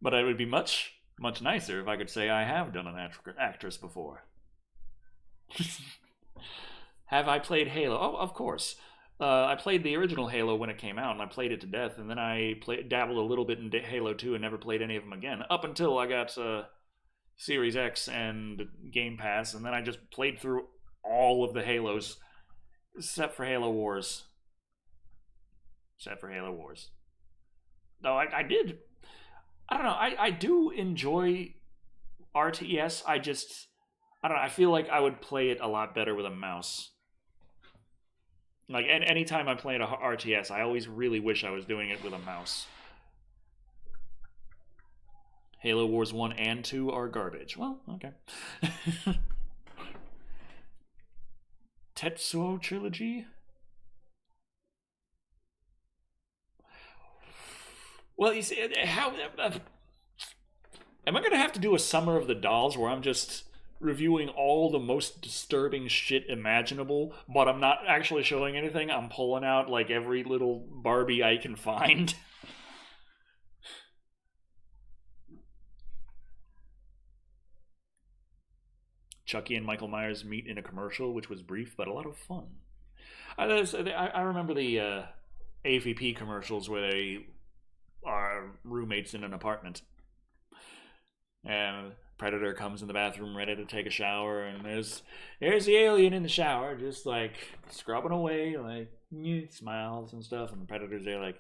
But it would be much, much nicer if I could say I have done an actress before. Have I played Halo? Oh, of course. I played the original Halo when it came out, and I played it to death, and then I dabbled a little bit in Halo 2 and never played any of them again, up until I got Series X and Game Pass, and then I just played through all of the Halos, except for Halo Wars. No, I did. I don't know. I do enjoy RTS. I don't know. I feel like I would play it a lot better with a mouse. Like, anytime I'm playing a RTS, I always really wish I was doing it with a mouse. Halo Wars 1 and 2 are garbage. Well, okay. Tetsuo Trilogy? Well, you see, how am I going to have to do a Summer of the Dolls where I'm just reviewing all the most disturbing shit imaginable, but I'm not actually showing anything? I'm pulling out, like, every little Barbie I can find. Chucky and Michael Myers meet in a commercial, which was brief but a lot of fun. I remember the AVP commercials where they are roommates in an apartment. And Predator comes in the bathroom ready to take a shower, and there's the alien in the shower, just like scrubbing away, like smiles and stuff. And the Predator's there, like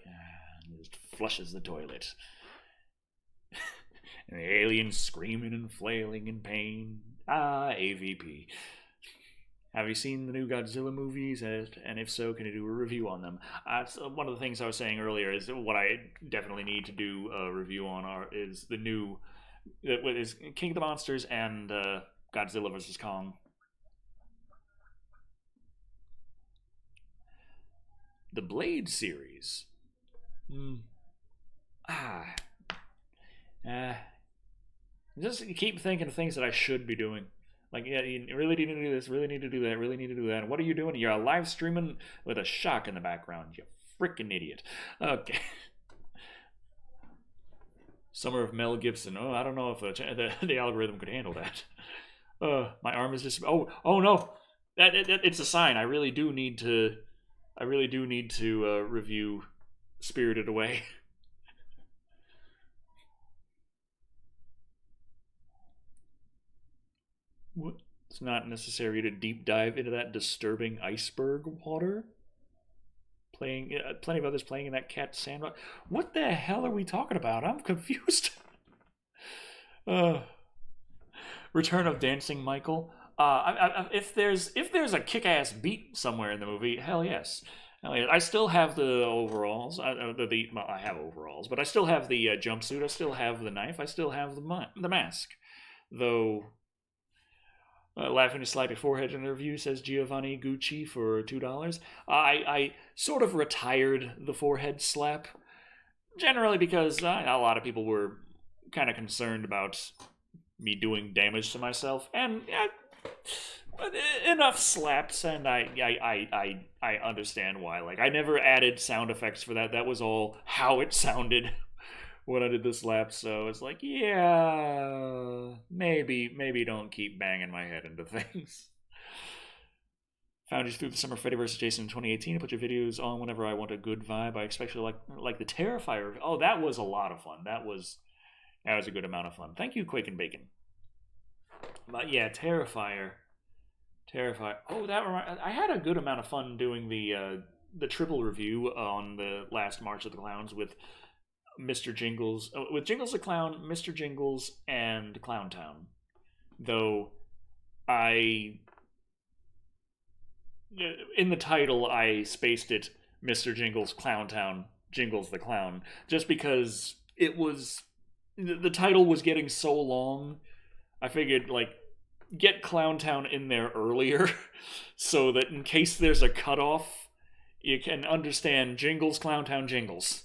just flushes the toilet, and the alien's screaming and flailing in pain. AVP. Have you seen the new Godzilla movies? And if so, can you do a review on them? So one of the things I was saying earlier is what I definitely need to do a review on is the new is King of the Monsters and Godzilla vs. Kong. The Blade series. Just keep thinking of things that I should be doing. Like, yeah, you really need to do this, really need to do that, really need to do that. And what are you doing? You're live streaming with a shock in the background. You freaking idiot. Okay. Summer of Mel Gibson. Oh, I don't know if the algorithm could handle that. My arm is just. Oh no, that it's a sign. I really do need to review Spirited Away. What? It's not necessary to deep dive into that disturbing iceberg water. Plenty of others playing in that cat sandbox. What the hell are we talking about? I'm confused. Return of Dancing Michael. If there's a kick-ass beat somewhere in the movie, hell yes. I still have the overalls. I have overalls, but I still have the jumpsuit. I still have the knife. I still have the mask. Though, laughing to slap your forehead in a review, says Giovanni Gucci for $2. I sort of retired the forehead slap, generally because a lot of people were kind of concerned about me doing damage to myself, and enough slaps, and I understand why. Like, I never added sound effects for that. That was all how it sounded when I did the slap. So it's like, yeah, maybe don't keep banging my head into things. Found you through the Summer Freddy vs. Jason in 2018. I put your videos on whenever I want a good vibe. I especially like the Terrifier. Oh, that was a lot of fun. That was a good amount of fun. Thank you, Quake and Bacon. But yeah, Terrifier. Oh, I had a good amount of fun doing the triple review on the last March of the Clowns with Mr. Jingles, with Jingles the Clown, Mr. Jingles, and Clowntown. Though in the title I spaced it Mr. Jingles, Clowntown, Jingles the Clown, just because the title was getting so long. I figured, like, get Clowntown in there earlier so that in case there's a cutoff, you can understand Jingles, Clowntown, Jingles.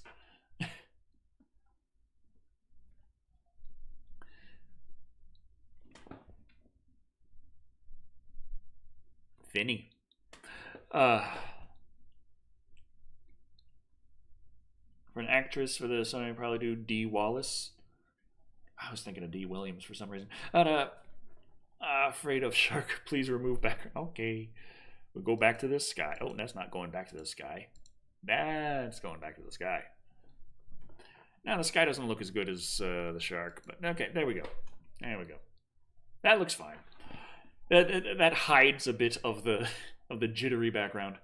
Vinny. For an actress for the song, I'd probably do Dee Wallace. I was thinking of Dee Williams for some reason. But, afraid of shark, please remove background. Okay. We'll go back to the sky. Oh, that's not going back to the sky. That's going back to the sky. Now, the sky doesn't look as good as the shark, but okay, there we go. There we go. That looks fine. That hides a bit of the jittery background.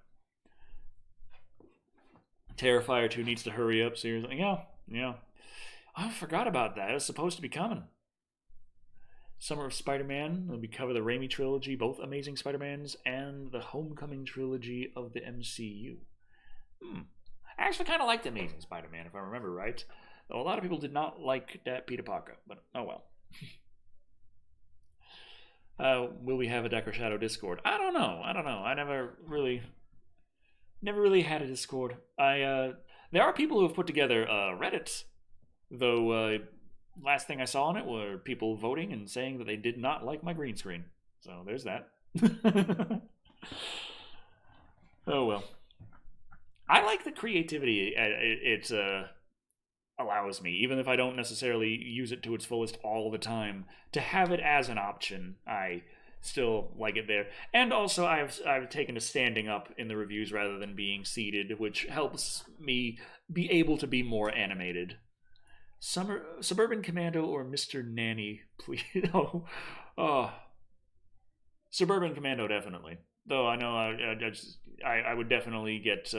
Terrifier 2 needs to hurry up, seriously. Yeah. I forgot about that. It was supposed to be coming. Summer of Spider-Man. We'll cover the Raimi trilogy, both Amazing Spider-Mans, and the Homecoming trilogy of the MCU. I actually kind of liked Amazing Spider-Man, if I remember right. Though a lot of people did not like that Peter Parker, but oh well. Will we have a Decker Shadow Discord? I don't know. I never really had a Discord. There are people who have put together Reddit, though last thing I saw on it were people voting and saying that they did not like my green screen. So there's that. Oh well. I like the creativity it allows me, even if I don't necessarily use it to its fullest all the time. To have it as an option, I still like it there. And also, I've taken to standing up in the reviews rather than being seated, which helps me be able to be more animated. Suburban Commando or Mr. Nanny, please. Oh, Suburban Commando definitely. Though I know I would definitely get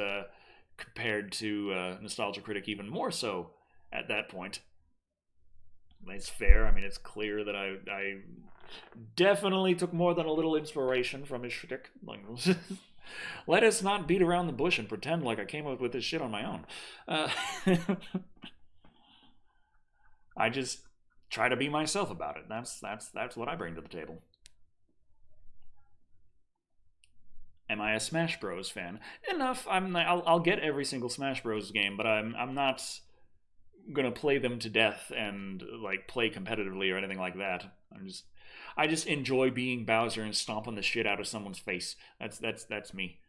compared to Nostalgia Critic even more so at that point. It's fair. I mean, it's clear that I definitely took more than a little inspiration from his shtick. Like, let us not beat around the bush and pretend like I came up with this shit on my own. Uh, I just try to be myself about it. That's what I bring to the table. Am I a Smash Bros fan? Enough. I'll get every single Smash Bros game, but I'm not gonna play them to death and like play competitively or anything like that. I just enjoy being Bowser and stomping the shit out of someone's face. That's me.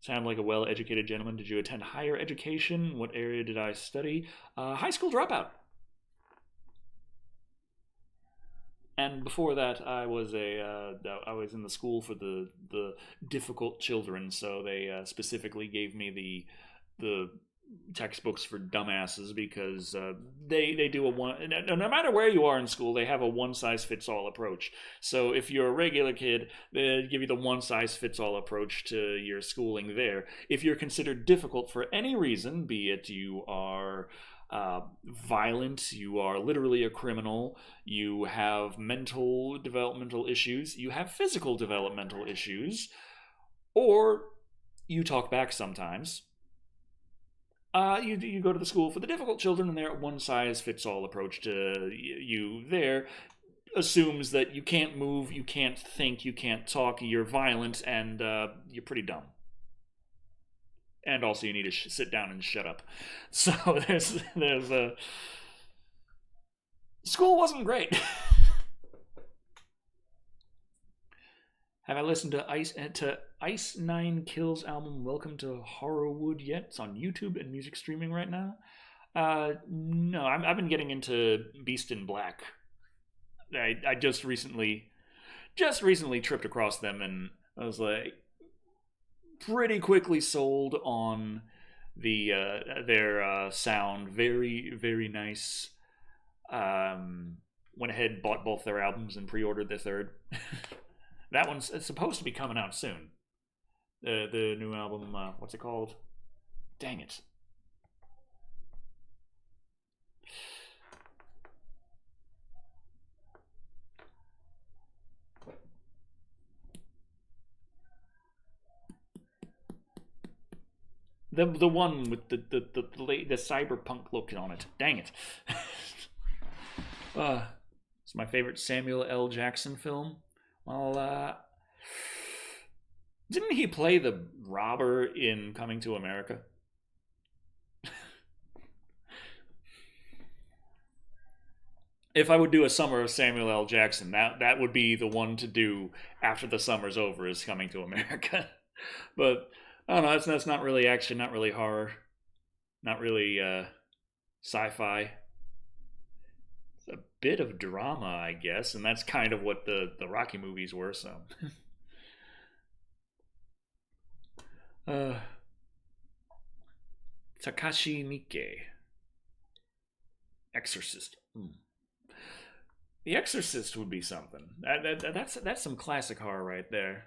Sound like a well-educated gentleman. Did you attend higher education? What area did I study? High school dropout. And before that, I was in the school for the difficult children. So they specifically gave me the textbooks for dumbasses because they do a one no matter where you are in school, they have a one size fits all approach. So if you're a regular kid, they give you the one size fits all approach to your schooling there. If you're considered difficult for any reason, be it you are violent, you are literally a criminal, you have mental developmental issues, you have physical developmental issues, or you talk back sometimes, you go to the school for the difficult children, and their one size fits all approach to you there assumes that you can't move, you can't think, you can't talk, you're violent, and you're pretty dumb. And also, you need to sit down and shut up. So there's a school wasn't great. Have I listened to Ice Nine Kills album Welcome to Horrorwood yet? It's on YouTube and music streaming right now. No, I've been getting into Beast in Black. I just recently tripped across them, and I was like pretty quickly sold on their sound. Very very nice. Went ahead, bought both their albums, and pre-ordered the third. That one's supposed to be coming out soon. The new album, what's it called? Dang it. The one with the cyberpunk look on it. Dang it. It's my favorite Samuel L. Jackson film. Well, didn't he play the robber in Coming to America? If I would do a summer of Samuel L. Jackson, that would be the one to do after the summer's over, is Coming to America. But I don't know. That's not really action, not really horror, not really sci-fi. It's a bit of drama, I guess, and that's kind of what the Rocky movies were. So, uh, Takashi Miike, Exorcist. The Exorcist would be something. That's some classic horror right there.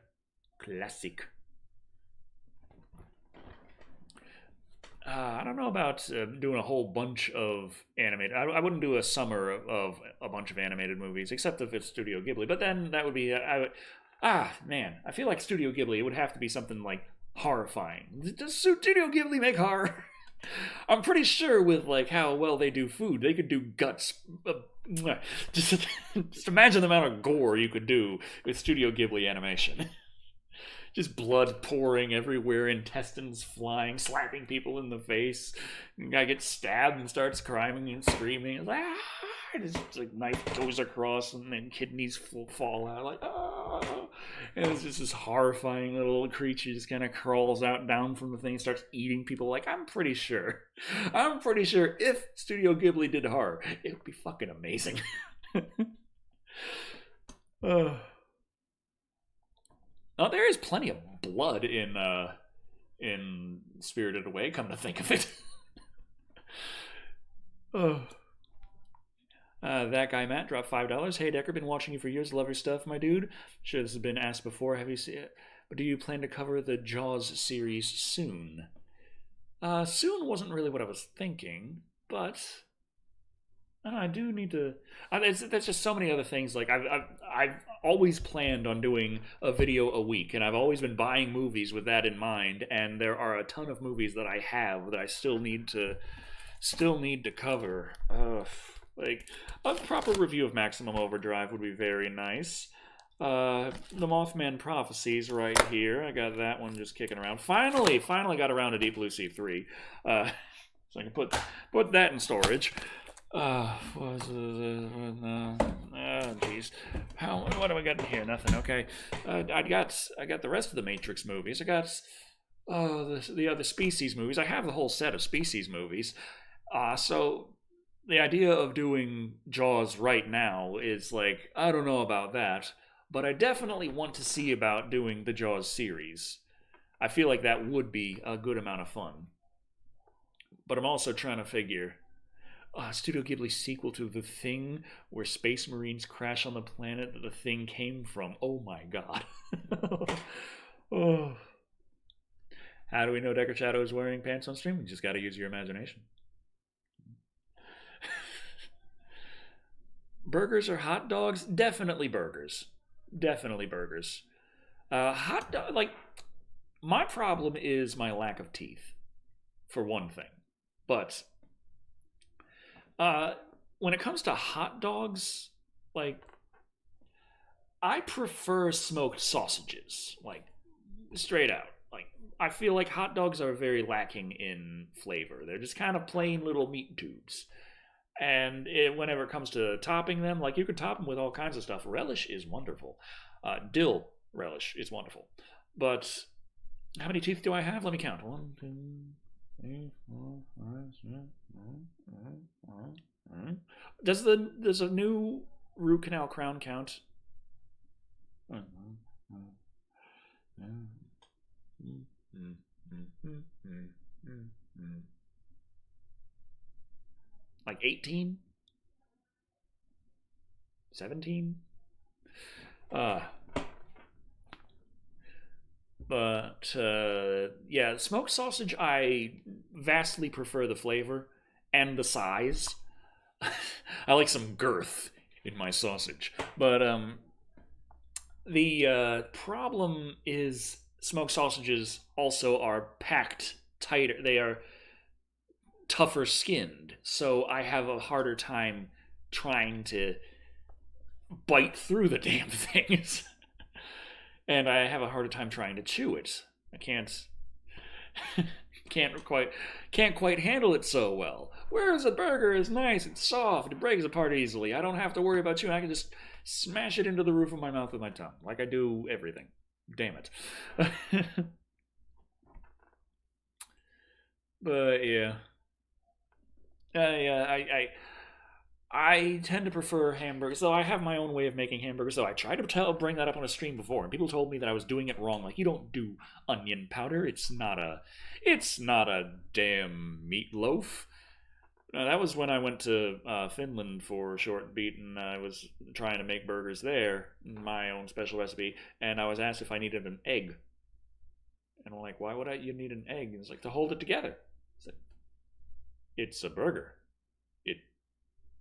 Classic. I don't know about doing a whole bunch of animated. I wouldn't do a summer of a bunch of animated movies, except if it's Studio Ghibli. But then that would be man, I feel like Studio Ghibli. It would have to be something like horrifying. Does Studio Ghibli make horror? I'm pretty sure with like how well they do food, they could do guts. Just just imagine the amount of gore you could do with Studio Ghibli animation. Just blood pouring everywhere, intestines flying, slapping people in the face. The guy gets stabbed and starts crying and screaming. It's like, just like knife goes across, and then kidneys fall out. Like, ah! And it's just this horrifying little creature just kind of crawls out down from the thing and starts eating people. Like, I'm pretty sure if Studio Ghibli did horror, it would be fucking amazing. uh. Oh, there is plenty of blood in Spirited Away. Come to think of it, Oh. That guy Matt dropped $5. Hey Decker, been watching you for years. Love your stuff, my dude. Should this have been asked before? Have you seen it? But do you plan to cover the Jaws series soon? Soon wasn't really what I was thinking, but I do need to. There's just so many other things. Like I've always planned on doing a video a week, and I've always been buying movies with that in mind. And there are a ton of movies that I have that I still need to cover. Like a proper review of Maximum Overdrive would be very nice. The Mothman Prophecies right here. I got that one just kicking around. Finally got around to Deep Blue Sea 3. So I can put that in storage. Jeez. What do I got in here? Nothing. Okay. I got the rest of the Matrix movies. I got the other Species movies. I have the whole set of Species movies. So the idea of doing Jaws right now is like, I don't know about that, but I definitely want to see about doing the Jaws series. I feel like that would be a good amount of fun. But I'm also trying to figure Studio Ghibli sequel to The Thing, where space marines crash on the planet that the thing came from. Oh my god. Oh. How do we know Decker Shado is wearing pants on stream? You just gotta use your imagination. Burgers or hot dogs? Definitely burgers. Definitely burgers. Hot dog, like, my problem is my lack of teeth, for one thing. But when it comes to hot dogs, like, I prefer smoked sausages, like, straight out. Like, I feel like hot dogs are very lacking in flavor. They're just kind of plain little meat tubes. And whenever it comes to topping them, like, you could top them with all kinds of stuff. Relish is wonderful. Dill relish is wonderful. But how many teeth do I have? Let me count. 1, 2, 3, 4, 5, 6, 7. Does a new root canal crown count? Like 18? 17? Yeah, smoked sausage, I vastly prefer the flavor and the size. I like some girth in my sausage. But the problem is smoked sausages also are packed tighter. They are tougher skinned, so I have a harder time trying to bite through the damn things. And I have a harder time trying to chew it. I can't quite handle it so well. Whereas a burger is nice, it's soft, it breaks apart easily. I don't have to worry about chewing. I can just smash it into the roof of my mouth with my tongue, like I do everything. Damn it. But yeah. I tend to prefer hamburgers, so I have my own way of making hamburgers. So I tried to bring that up on a stream before, and people told me that I was doing it wrong. Like, you don't do onion powder. It's not a damn meatloaf. That was when I went to Finland for a short beat, and I was trying to make burgers there, my own special recipe. And I was asked if I needed an egg, and I'm like, why would you need an egg? And it's like, to hold it together. It's like, it's a burger.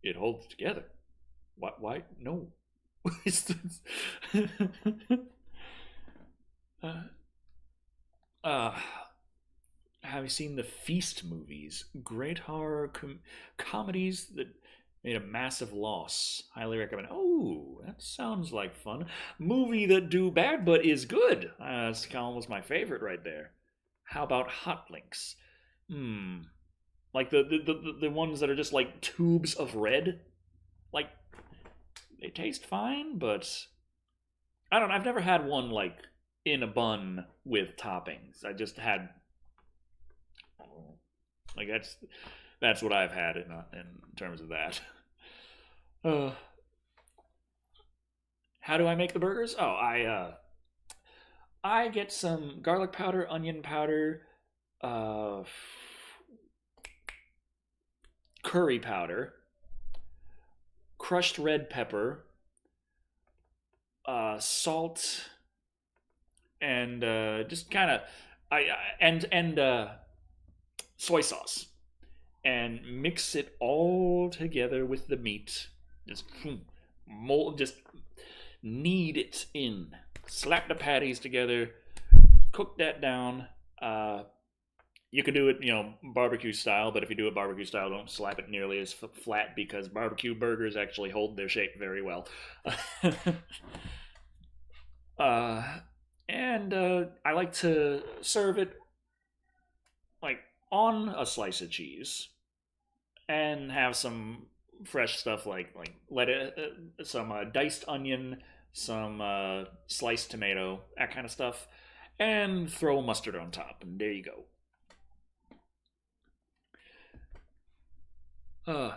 It holds together. Why? No. uh, have you seen the Feast movies? Great horror comedies that made a massive loss. Highly recommend. Oh, that sounds like fun. Movie that do bad but is good. That's almost my favorite right there. How about Hot Links? Like the ones that are just like tubes of red. Like, they taste fine, but I don't know. I've never had one like in a bun with toppings. I just had, like, that's what I've had in terms of that. How do I make the burgers? Oh, I get some garlic powder, onion powder, curry powder, crushed red pepper, salt, and just kind of I and soy sauce, and mix it all together with the meat. Just mold, just knead it in. Slap the patties together, cook that down. You could do it, barbecue style, but if you do it barbecue style, don't slap it nearly as flat because barbecue burgers actually hold their shape very well. uh, and I like to serve it like on a slice of cheese and have some fresh stuff like some diced onion, some sliced tomato, that kind of stuff, and throw mustard on top, and there you go. Uh,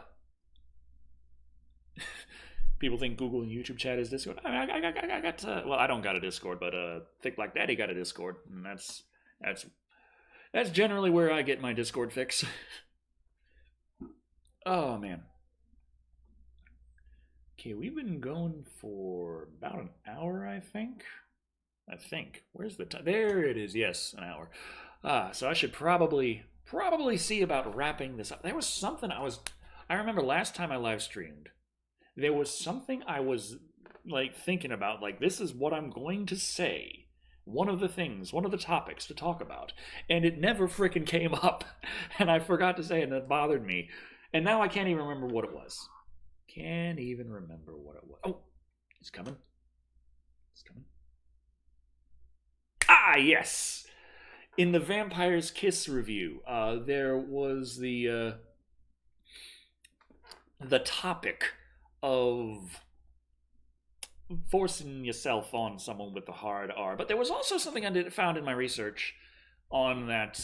People think Google and YouTube chat is Discord. I got well, I don't got a Discord, but Thick Black Daddy got a Discord, and that's that's generally where I get my Discord fix. Oh man. Okay, we've been going for about an hour, I think. I think. Where's the time? There it is. Yes, an hour. So I should probably see about wrapping this up. There was something I remember last time I live streamed. There was something I was like thinking about, like this is what I'm going to say. One of the things, one of the topics to talk about, and it never frickin' came up, and I forgot to say it, and it bothered me, and now I can't even remember what it was. Can't even remember what it was. Oh, it's coming. It's coming. Ah, yes. In the Vampire's Kiss review, there was the topic of forcing yourself on someone with the hard R. But there was also something found in my research on that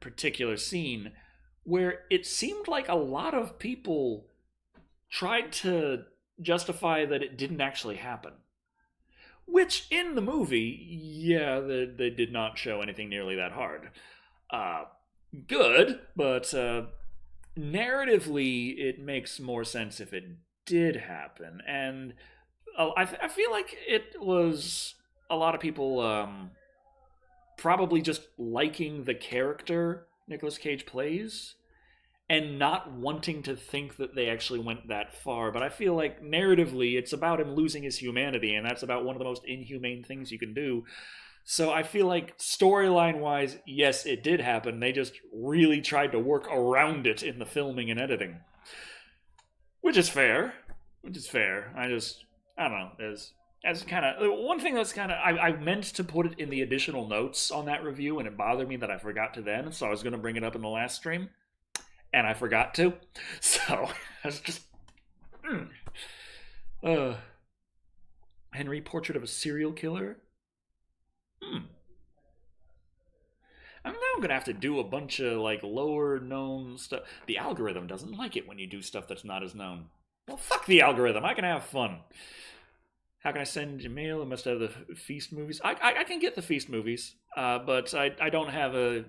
particular scene where it seemed like a lot of people tried to justify that it didn't actually happen. Which, in the movie, yeah, they did not show anything nearly that hard. Good, but narratively, it makes more sense if it did happen. And I feel like it was a lot of people probably just liking the character Nicolas Cage plays and not wanting to think that they actually went that far. But I feel like narratively, it's about him losing his humanity, and that's about one of the most inhumane things you can do. So I feel like storyline wise, yes, it did happen. They just really tried to work around it in the filming and editing. Which is fair. I don't know. As kind of one thing that's kind of I meant to put it in the additional notes on that review, and it bothered me that I forgot to then, so I was going to bring it up in the last stream, and I forgot to. So I was just Henry, Portrait of a Serial Killer. I'm now gonna have to do a bunch of like lower known stuff. The algorithm doesn't like it when you do stuff that's not as known. Well, fuck the algorithm. I can have fun. How can I send you mail? I must have the Feast movies. I can get the Feast movies, but I don't have a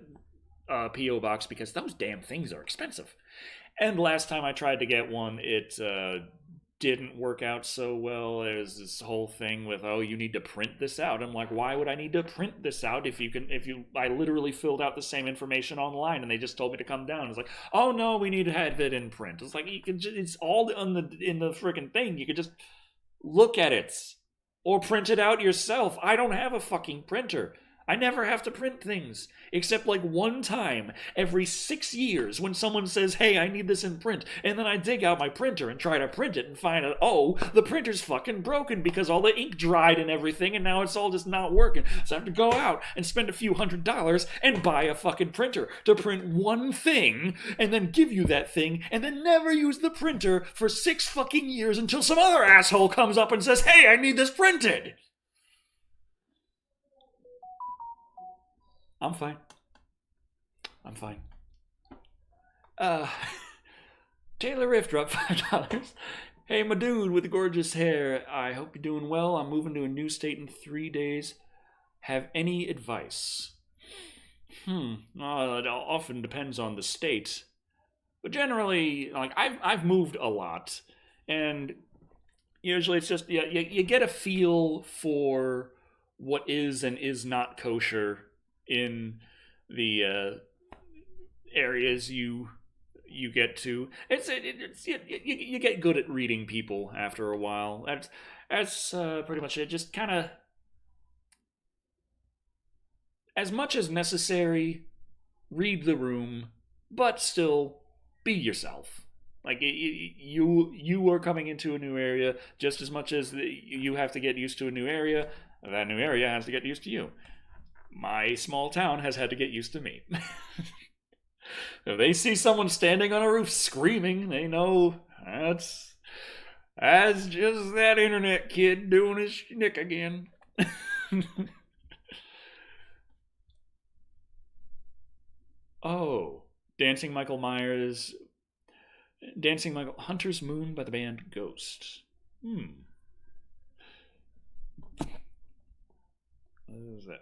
PO box because those damn things are expensive. And last time I tried to get one, it didn't work out so well. There's this whole thing with, oh, you need to print this out. I'm like, why would I need to print this out if I literally filled out the same information online and they just told me to come down. It's like, oh no, we need to have it in print. It's like, it's all in the freaking thing. You could just look at it or print it out yourself. I don't have a fucking printer. I never have to print things, except like one time every 6 years when someone says, hey, I need this in print, and then I dig out my printer and try to print it and find out, oh, the printer's fucking broken because all the ink dried and everything, and now it's all just not working. So I have to go out and spend a few $100s and buy a fucking printer to print one thing, and then give you that thing, and then never use the printer for 6 fucking years until some other asshole comes up and says, hey, I need this printed. I'm fine. Taylor Riff dropped $5. Hey, my dude with the gorgeous hair. I hope you're doing well. I'm moving to a new state in 3 days. Have any advice? Well, it often depends on the state. But generally, like I've moved a lot, and usually it's just you get a feel for what is and is not kosher in the areas you get to. You get good at reading people after a while. That's pretty much it. Just kind of as much as necessary, read the room, but still be yourself. Like you are coming into a new area just as much as you have to get used to a new area. That new area has to get used to you. My small town has had to get used to me. If they see someone standing on a roof screaming, they know that's just that internet kid doing his shtick again. Oh, Dancing Michael Hunter's Moon by the band Ghost. What is that?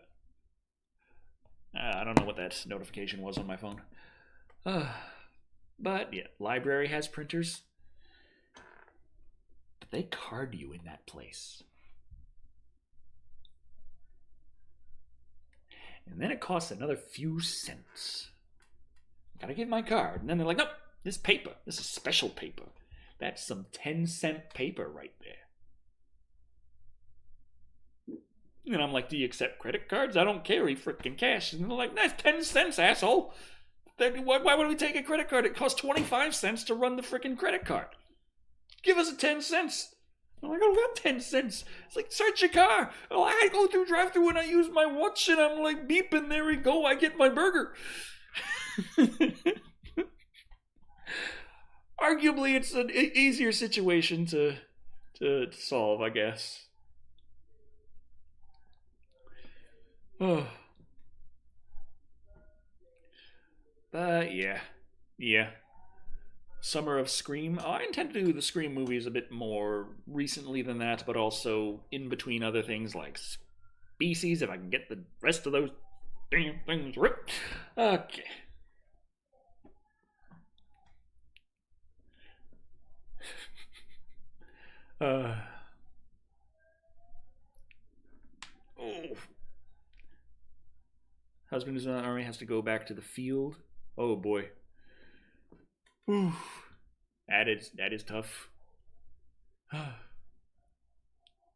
I don't know what that notification was on my phone. But yeah, library has printers. But they card you in that place. And then it costs another few cents. Gotta give my card. And then they're like, nope, this paper. This is special paper. That's some 10-cent paper right there. And I'm like, do you accept credit cards? I don't carry freaking cash. And they're like, that's 10 cents, asshole. Why would we take a credit card? It costs 25 cents to run the freaking credit card. Give us a 10 cents. I'm like, I don't got 10 cents. It's like, search your car. Oh, I go through drive-thru and I use my watch and I'm like, beeping, there we go, I get my burger. Arguably, it's an easier situation to solve, I guess. Oh. But yeah. Summer of Scream. Oh, I intend to do the Scream movies a bit more recently than that, but also in between other things like Species, if I can get the rest of those damn things ripped. Okay. Oh. Husband who's in the army has to go back to the field. Oh boy. Oof. That is tough.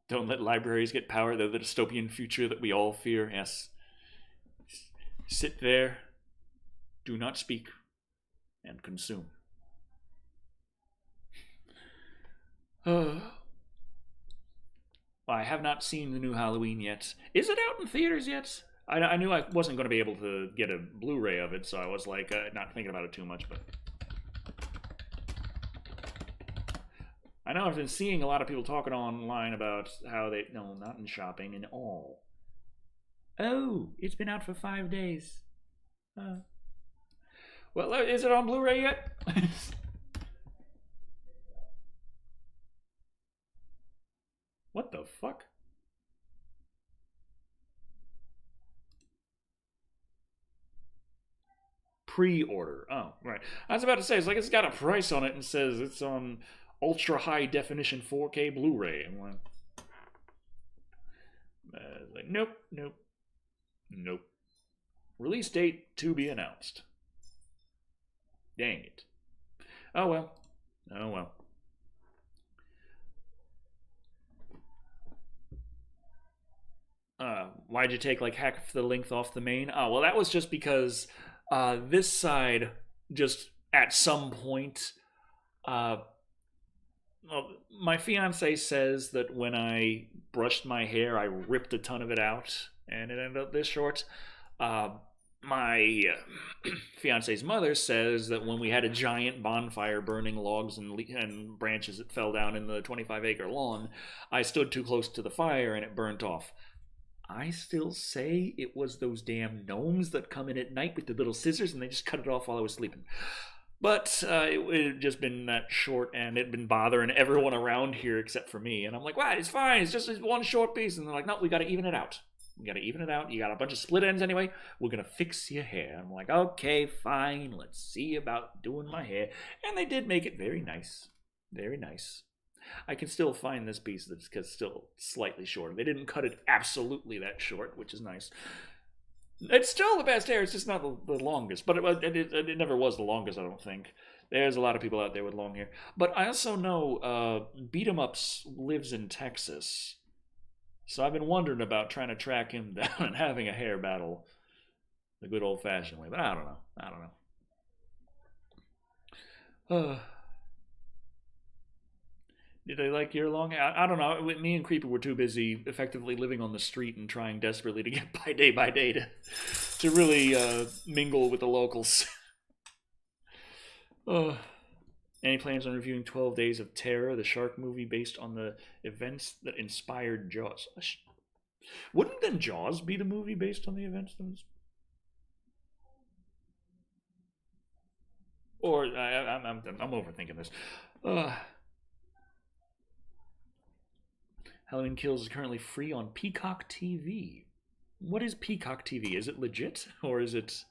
Don't let libraries get power. They're the dystopian future that we all fear. Yes. Sit there. Do not speak. And consume. I have not seen the new Halloween yet. Is it out in theaters yet? I knew I wasn't going to be able to get a Blu-ray of it, so I was like not thinking about it too much. But I know I've been seeing a lot of people talking online about how not in shopping, in all. Oh, it's been out for 5 days. Well, is it on Blu-ray yet? What the fuck? Pre-order. Oh, right. I was about to say, it's got a price on it and says it's on ultra high definition 4K Blu-ray. I'm like, nope. Release date to be announced. Dang it. Oh well. Why'd you take like half the length off the main? Oh, well, that was just because this side just at some point, my fiance says that when I brushed my hair, I ripped a ton of it out, and it ended up this short. My fiance's mother says that when we had a giant bonfire burning logs and branches that fell down in the 25-acre lawn, I stood too close to the fire and it burnt off. I still say it was those damn gnomes that come in at night with the little scissors and they just cut it off while I was sleeping. But it had just been that short and it'd been bothering everyone around here except for me. And I'm like, wow, it's fine. It's just one short piece. And they're like, no, we got to even it out. You gotta even it out. You got a bunch of split ends anyway. We're gonna fix your hair. I'm like, okay, fine. Let's see about doing my hair. And they did make it very nice. Very nice. I can still find this piece that's still slightly short. They didn't cut it absolutely that short, which is nice. It's still the best hair. It's just not the longest, but it never was the longest. I don't think. There's a lot of people out there with long hair, but I also know Beat 'em Ups lives in Texas, so I've been wondering about trying to track him down and having a hair battle the good old fashioned way. But I don't know. I don't know. Did they like your long? I don't know. Me and Creeper were too busy effectively living on the street and trying desperately to get by day to really mingle with the locals. Any plans on reviewing 12 Days of Terror, the shark movie based on the events that inspired Jaws? Wouldn't then Jaws be the movie based on the events that was? Or I'm overthinking this. Halloween Kills is currently free on Peacock TV. What is Peacock TV? Is it legit or is it?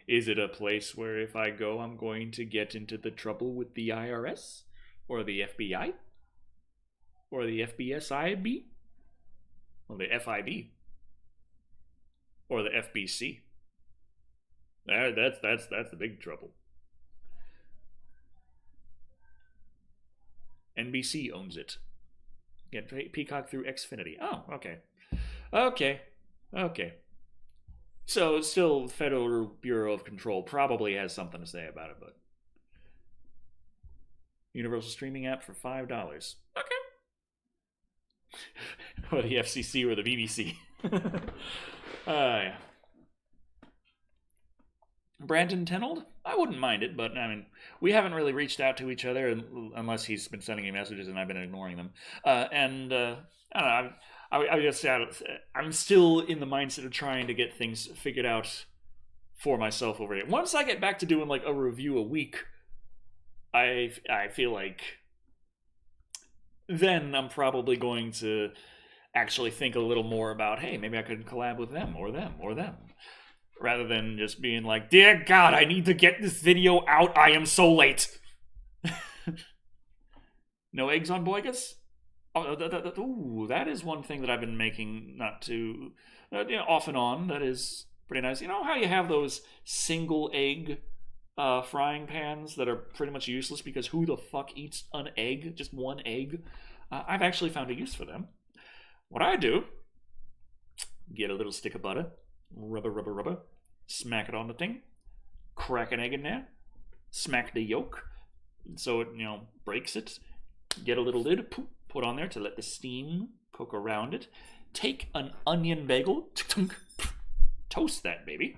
Is it a place where if I go, I'm going to get into the trouble with the IRS? Or the FBI? Or the FBSIB? Or the FIB? Or the FBC? That's the big trouble. NBC owns it. Get Peacock through Xfinity. Oh, okay. Okay. So still Federal Bureau of Control probably has something to say about it, but Universal streaming app for $5. Okay. Or the FCC or the BBC. Yeah. Brandon Tenold? I wouldn't mind it, but I mean, we haven't really reached out to each other unless he's been sending me messages and I've been ignoring them. I don't know. I guess I'm still in the mindset of trying to get things figured out for myself over here. Once I get back to doing like a review a week, I feel like then I'm probably going to actually think a little more about, hey, maybe I could collab with them or them or them. Rather than just being like, dear God, I need to get this video out. I am so late. No eggs on boigas? Oh, that is one thing that I've been making not too off and on. That is pretty nice. You know how you have those single egg frying pans that are pretty much useless because who the fuck eats an egg? Just one egg? I've actually found a use for them. What I do, get a little stick of butter, rubber, smack it on the thing, crack an egg in there, smack the yolk so it breaks it, get a little lid, put on there to let the steam cook around it, take an onion bagel, toast that baby,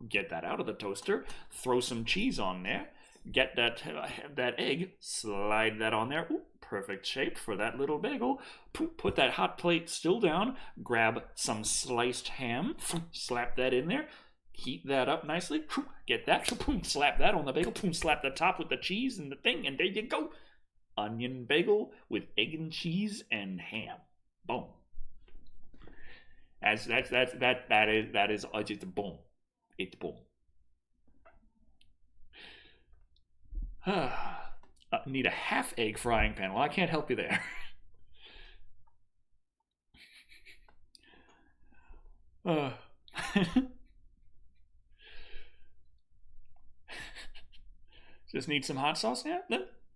get that out of the toaster, throw some cheese on there, get that egg, slide that on there. Ooh, perfect shape for that little bagel. Put that hot plate still down, grab some sliced ham, slap that in there, heat that up nicely, get that, slap that on the bagel, slap the top with the cheese and the thing, and there you go. Onion bagel with egg and cheese and ham. Boom. That is it's boom. It's boom. Need a half egg frying pan. Well, I can't help you there. Just need some hot sauce? Yeah,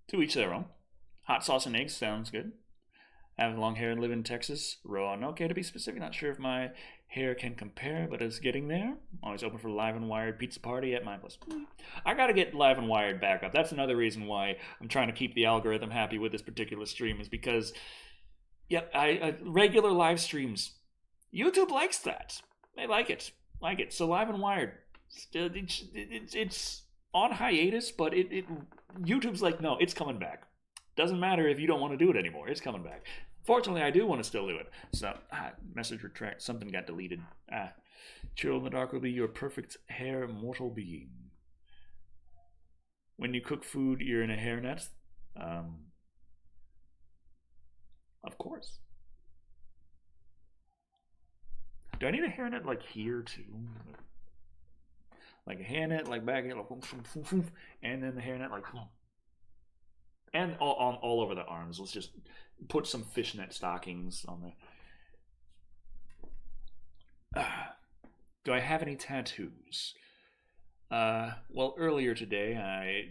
to each their own. Hot sauce and eggs sounds good. Having long hair and live in Texas. Raw. Okay, to be specific, not sure if my hair can compare, but it's getting there. Always open for Live and Wired pizza party at my place. I gotta get Live and Wired back up. That's another reason why I'm trying to keep the algorithm happy with this particular stream, is because, regular live streams, YouTube likes that. They like it. So Live and Wired, it's on hiatus, but YouTube's like, no, it's coming back. Doesn't matter if you don't want to do it anymore. It's coming back. Fortunately, I do want to still do it. So, message retract. Something got deleted. Chill in the dark will be your perfect hair mortal being. When you cook food, you're in a hairnet. Of course. Do I need a hairnet like here too? Like a hairnet like back here, like, and then the hairnet like, and all over the arms. Let's just put some fishnet stockings on there. Do I have any tattoos? Well, earlier today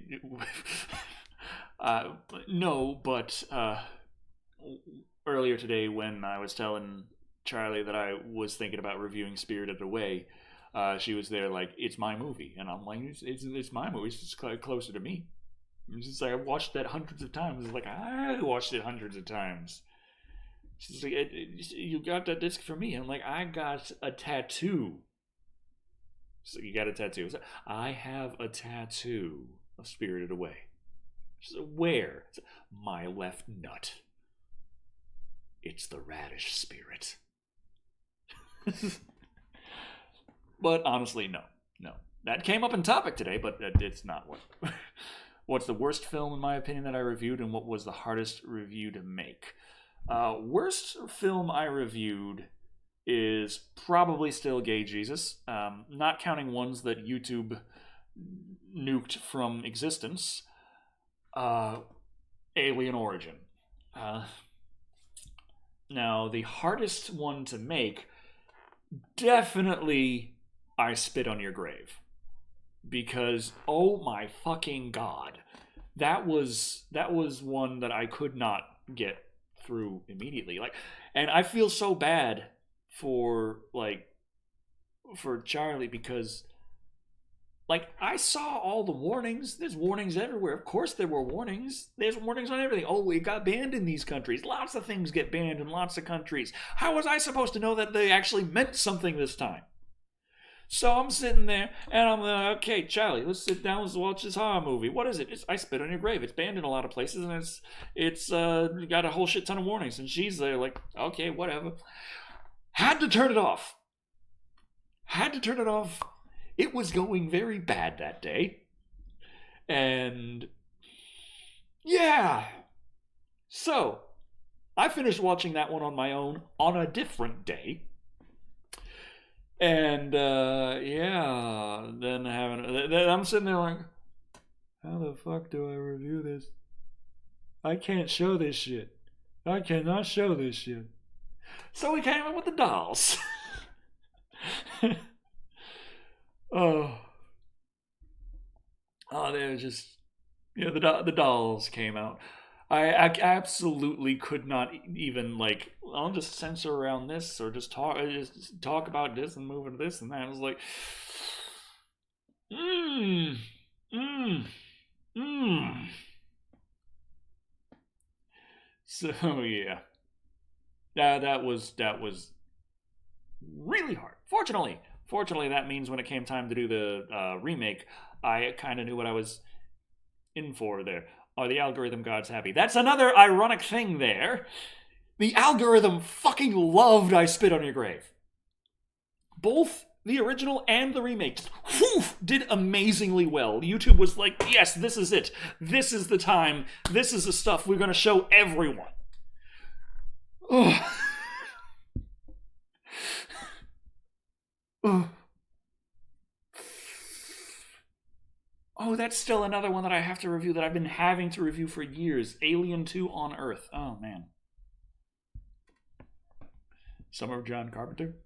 no, but earlier today when I was telling Charlie that I was thinking about reviewing Spirited Away, she was there like, it's my movie, and I'm like, it's my movie. It's just closer to me. It's just like, I watched that hundreds of times. It's like, I watched it hundreds of times. She's like, you got that disc for me. I'm like, I got a tattoo. So you got a tattoo. So, I have a tattoo of Spirited Away. She's like, where? My left nut. It's the radish spirit. But honestly, no. That came up in topic today, but it's not what. What's the worst film, in my opinion, that I reviewed, and what was the hardest review to make? Worst film I reviewed is probably still Gay Jesus, not counting ones that YouTube nuked from existence. Alien Origin. Now, the hardest one to make, definitely I Spit on Your Grave. Because, oh my fucking god, that was one that I could not get through immediately. Like, and I feel so bad for Charlie, because like, I saw all the warnings. There's warnings everywhere. Of course there were warnings. There's warnings on everything. Oh, it got banned in these countries. Lots of things get banned in lots of countries. How was I supposed to know that they actually meant something this time? So I'm sitting there, and I'm like, okay, Charlie, let's sit down, let's watch this horror movie. What is it? It's I Spit on Your Grave. It's banned in a lot of places, and it's got a whole shit ton of warnings. And she's there like, okay, whatever. Had to turn it off. It was going very bad that day. And yeah. So I finished watching that one on my own on a different day. And yeah, then I'm sitting there like, how the fuck do I review this? I can't show this shit. I cannot show this shit. So we came up with the dolls. Oh, they're just, the dolls came out. I absolutely could not even, like, I'll just censor around this, or just talk about this and move into this and that. I was like, So yeah, that was really hard. Fortunately, that means when it came time to do the remake, I kind of knew what I was in for there. Are the algorithm gods happy? That's another ironic thing there. The algorithm fucking loved I Spit on Your Grave. Both the original and the remake did amazingly well. YouTube was like, yes, this is it. This is the time. This is the stuff we're going to show everyone. Oh. Oh, that's still another one that I have to review, that I've been having to review for years. Alien 2 on Earth. Oh, man. Summer of John Carpenter.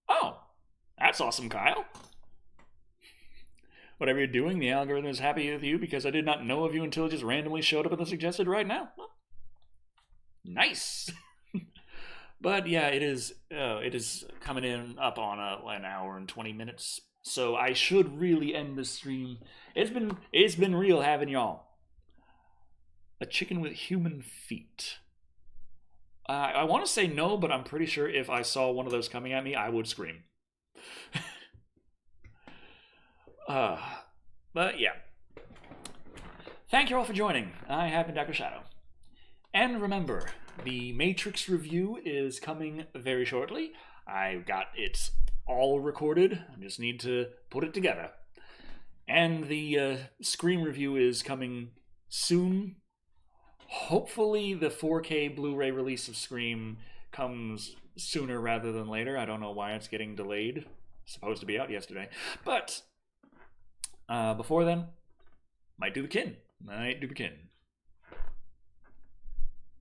Oh, that's awesome, Kyle. Whatever you're doing, the algorithm is happy with you because I did not know of you until it just randomly showed up in the suggested right now. Nice. But yeah, it is coming in up on an hour and 20 minutes. So I should really end the stream. It's been real having y'all. A chicken with human feet. I want to say no, but I'm pretty sure if I saw one of those coming at me, I would scream. But yeah. Thank you all for joining. I have been Dr. Shado. And remember, the Matrix review is coming very shortly. I've got it all recorded. I just need to put it together. And the Scream review is coming soon. Hopefully, the 4K Blu-ray release of Scream comes sooner rather than later. I don't know why it's getting delayed. It's supposed to be out yesterday, but before then, might do the kin. Might do the kin.